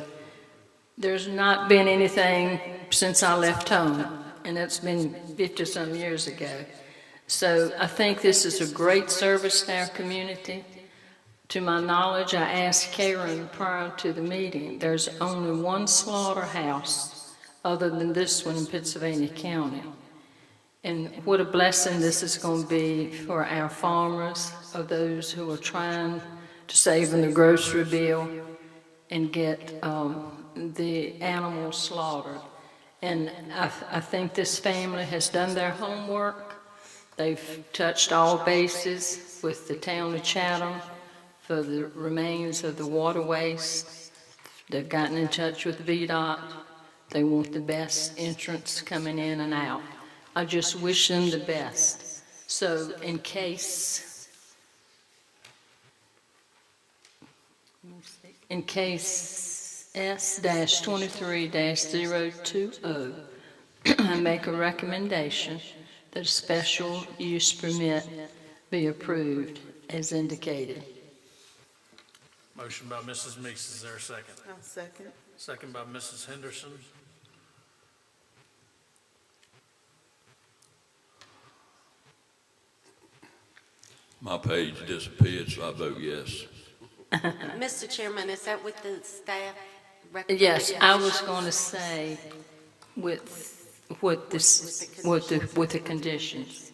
There's not been anything since I left home, and that's been 50-some years ago. So I think this is a great service to our community. To my knowledge, I asked Karen prior to the meeting, there's only one slaughterhouse other than this one in Pittsylvania County. And what a blessing this is going to be for our farmers, of those who are trying to save in the grocery bill and get the animals slaughtered. And I think this family has done their homework. They've touched all bases with the town of Chatham for the remains of the water waste. They've gotten in touch with VDOT. They want the best entrance coming in and out. I just wish them the best. So in case S-23-020, I make a recommendation that a special use permit be approved as indicated. Motion by Mrs. Meeks, is there a second? I'll second. Second by Mrs. Henderson. My page disappeared, so I vote yes. Mr. Chairman, is that what the staff Yes, recommended? I was going to say with the conditions.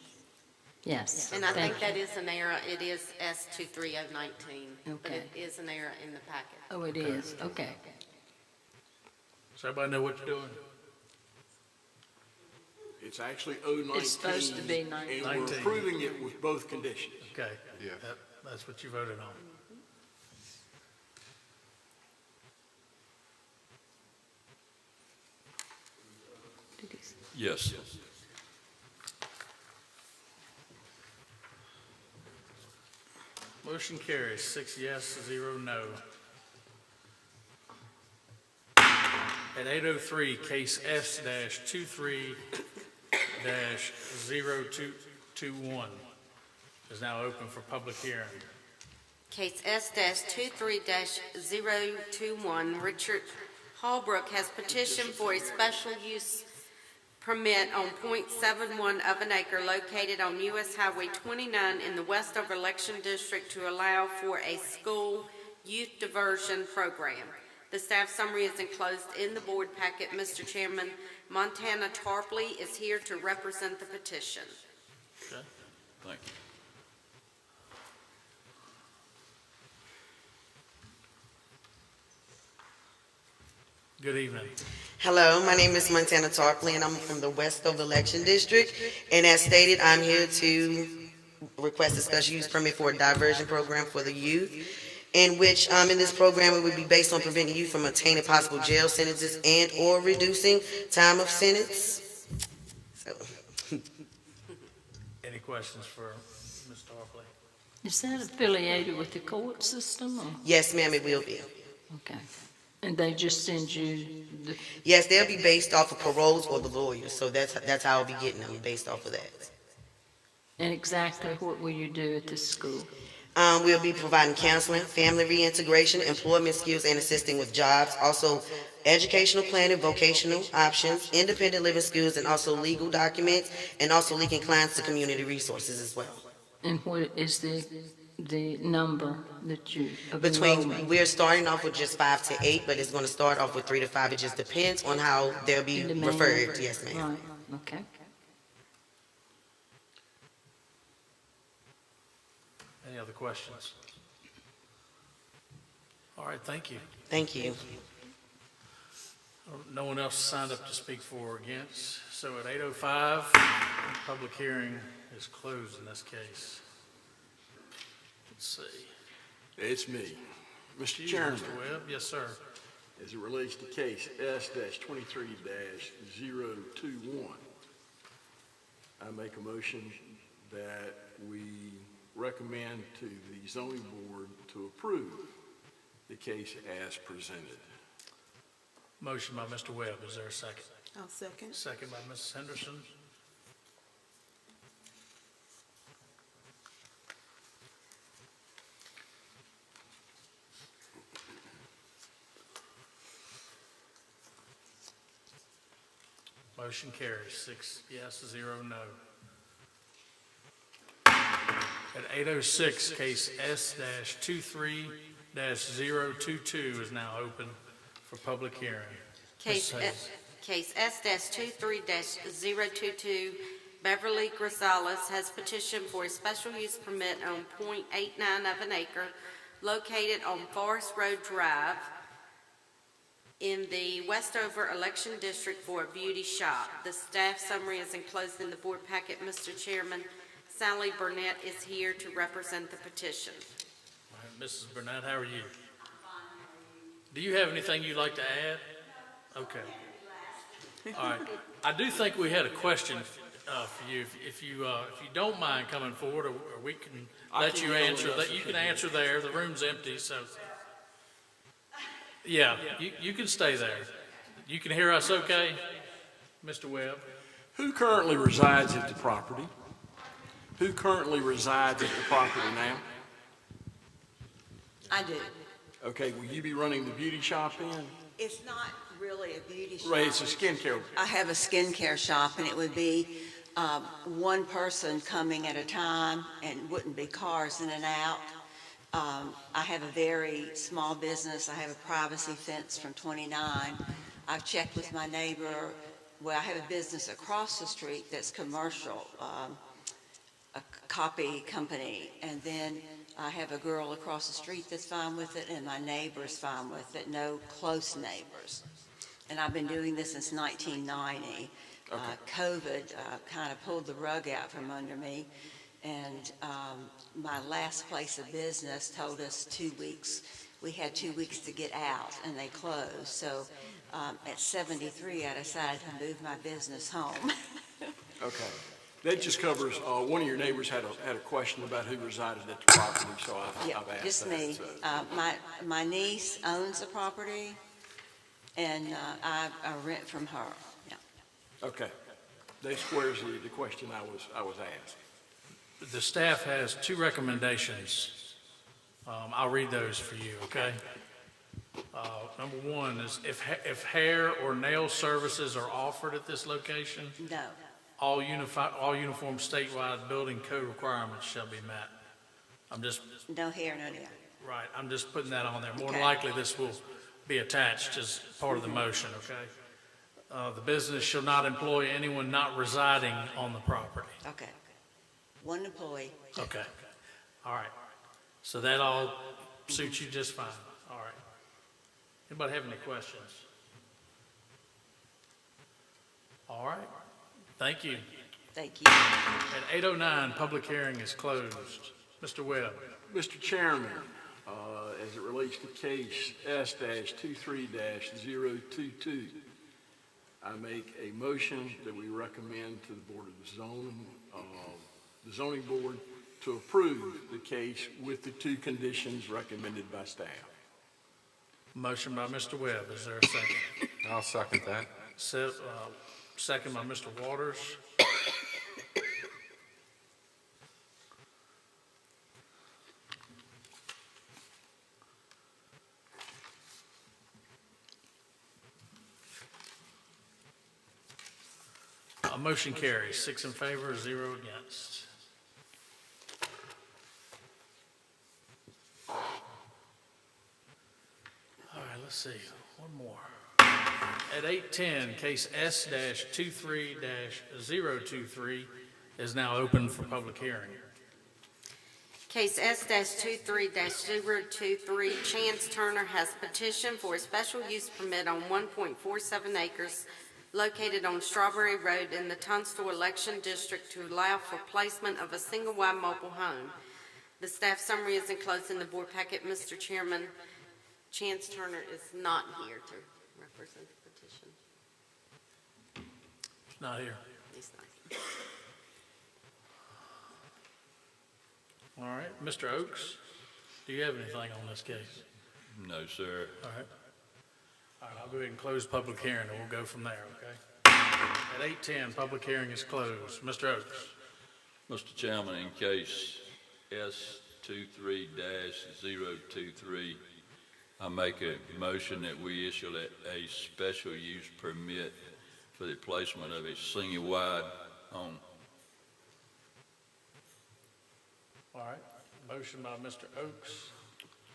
Yes. And I thank think that is an error. It is S23019, but Okay. it is an error in the packet. Oh, it is, okay. Does everybody know what you're doing? It's actually 019. It's supposed to be 19. And we're approving it with both conditions. Okay. Yeah. That's what you voted on. Yes. Motion carries, 6 yes, 0 no. At 8:03, case S-23-0221 is now open for public hearing. Case S-23-021, Richard Hallbrook has petitioned for a special use permit on .71 of an acre located on U.S. Highway 29 in the Westover Election District to allow for a school youth diversion program. The staff summary is enclosed in the board packet. Mr. Chairman, Montana Tarpley is here to represent the petition. Okay, thank you. Good evening. Hello, my name is Montana Tarpley, and I'm from the Westover Election District. And as stated, I'm here to request a special use permit for a diversion program for the youth, in which, in this program, it would be based on preventing youth from obtaining possible jail sentences and/or reducing time of sentence. So, Any questions for Ms. Tarpley? Is that affiliated with the court system? Or? yes, ma'am, it will be. Okay. And they just send you the, Yes, they'll be based off of paroles or the lawyers, so that's how I'll be getting them, based off of that. and exactly what will you do at this school? We'll be providing counseling, family reintegration, employment skills, and assisting with jobs. Also, educational planning, vocational options, independent living skills, and also legal documents, and also linking clients to community resources as well. And what is the the number that you, of Between, enrollment? we're starting off with just 5 to 8, but it's gonna start off with 3 to 5. It just depends on how they'll be Demand. referred. Yes, ma'am. Right, okay. Any other questions? All right, thank you. Thank you. No one else signed up to speak for or against, so at 8:05, public hearing is closed in this case. Let's see. It's me. Mr. You, Chairman, Mr. Webb? Yes, sir. as it relates to case S-23-021, I make a motion that we recommend to the zoning board to approve the case as presented. Motion by Mr. Webb. Is there a second? I'll second. Second by Mrs. Henderson. Motion carries 6 yes, 0 no. At 8:06, case S-23-022 is now open for public hearing. Case Ms. Hayes. Case S-23-022, Beverly Grisales has petitioned for a special use permit on .89 of an acre located on Forest Road Drive in the Westover Election District for a beauty shop. The staff summary is enclosed in the board packet. Mr. Chairman, Sally Burnett is here to represent the petition. All right, Mrs. Burnett, how are you? Do you have anything you'd like to add? Okay. All right. I do think we had a question for you. If you don't mind coming forward, or we can let you answer that. You can answer there. The room's empty, so. Yeah, you can stay there. You can hear us okay, Mr. Webb? Who currently resides at the property? Who currently resides at the property now? I do. Okay, will you be running the beauty shop in? It's not really a beauty shop. Right, it's a skincare. I have a skincare shop, and it would be one person coming at a time, and wouldn't be cars in and out. I have a very small business. I have a privacy fence from 29. I've checked with my neighbor. Well, I have a business across the street that's commercial, a copy company, and then I have a girl across the street that's fine with it, and my neighbor's fine with it, no close neighbors. And I've been doing this since 1990. COVID kind of pulled the rug out from under me, and my last place of business told us 2 weeks. We had 2 weeks to get out, and they closed. So at 73, I decided to move my business home. Okay. That just covers, one of your neighbors had a question about who resided at the property, so I've asked that. Just me. so. My niece owns the property, and I rent from her. Yeah. Okay. That squares the question I was asked. The staff has 2 recommendations. I'll read those for you, okay? Number 1 is if hair or nail services are offered at this location, No. all uniform statewide building code requirements shall be met. No hair, no nail. Right, I'm just putting that on there. More than Okay. likely, this will be attached as part of the motion, okay? The business shall not employ anyone not residing on the property. Okay. One employee. Okay, all right. So that all suits you just fine, all right. Anybody have any questions? All right, thank you. Thank you. At 8:09, public hearing is closed. Mr. Webb. Mr. Chairman, as it relates to case S-23-022, I make a motion that we recommend to the Board of the Zoning Board to approve the case with the 2 conditions recommended by staff. Motion by Mr. Webb, is there a second? I'll second that. Second by Mr. Waters. A motion carries, 6 in favor, 0 against. see, one more. At 8:10, case S-23-023 is now open for public hearing. Case S-23-023, Chance Turner has petitioned for a special use permit on 1.47 acres located on Strawberry Road in the Tunstall Election District to allow for placement of a single-wide mobile home. The staff summary is enclosed in the board packet. Mr. Chairman, Chance Turner is not here to represent the petition. It's not here. He's not here. All right, Mr. Oakes, do you have anything on this case? No, sir. All right. All right, I'll go ahead and close public hearing, and we'll go from there, okay? At 8:10, public hearing is closed. Mr. Oakes. Mr. Chairman, in case S-23-023, I make a motion that we issue a special use permit for the placement of a single-wide home. All right, motion by Mr. Oakes,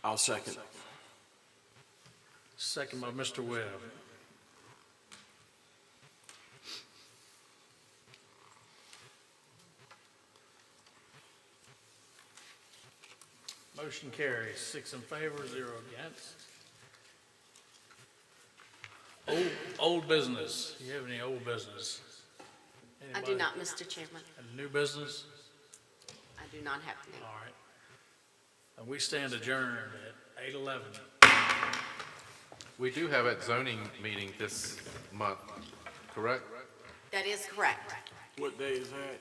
I'll second. second by Mr. Webb. Motion carries, 6 in favor, 0 against. Old business, do you have any old business? I do not, Mr. Chairman. And new business? I do not have any. All right. And we stand adjourned at 8:11. We do have a zoning meeting this month, correct? That is correct. What day is that?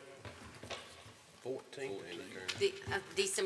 14, December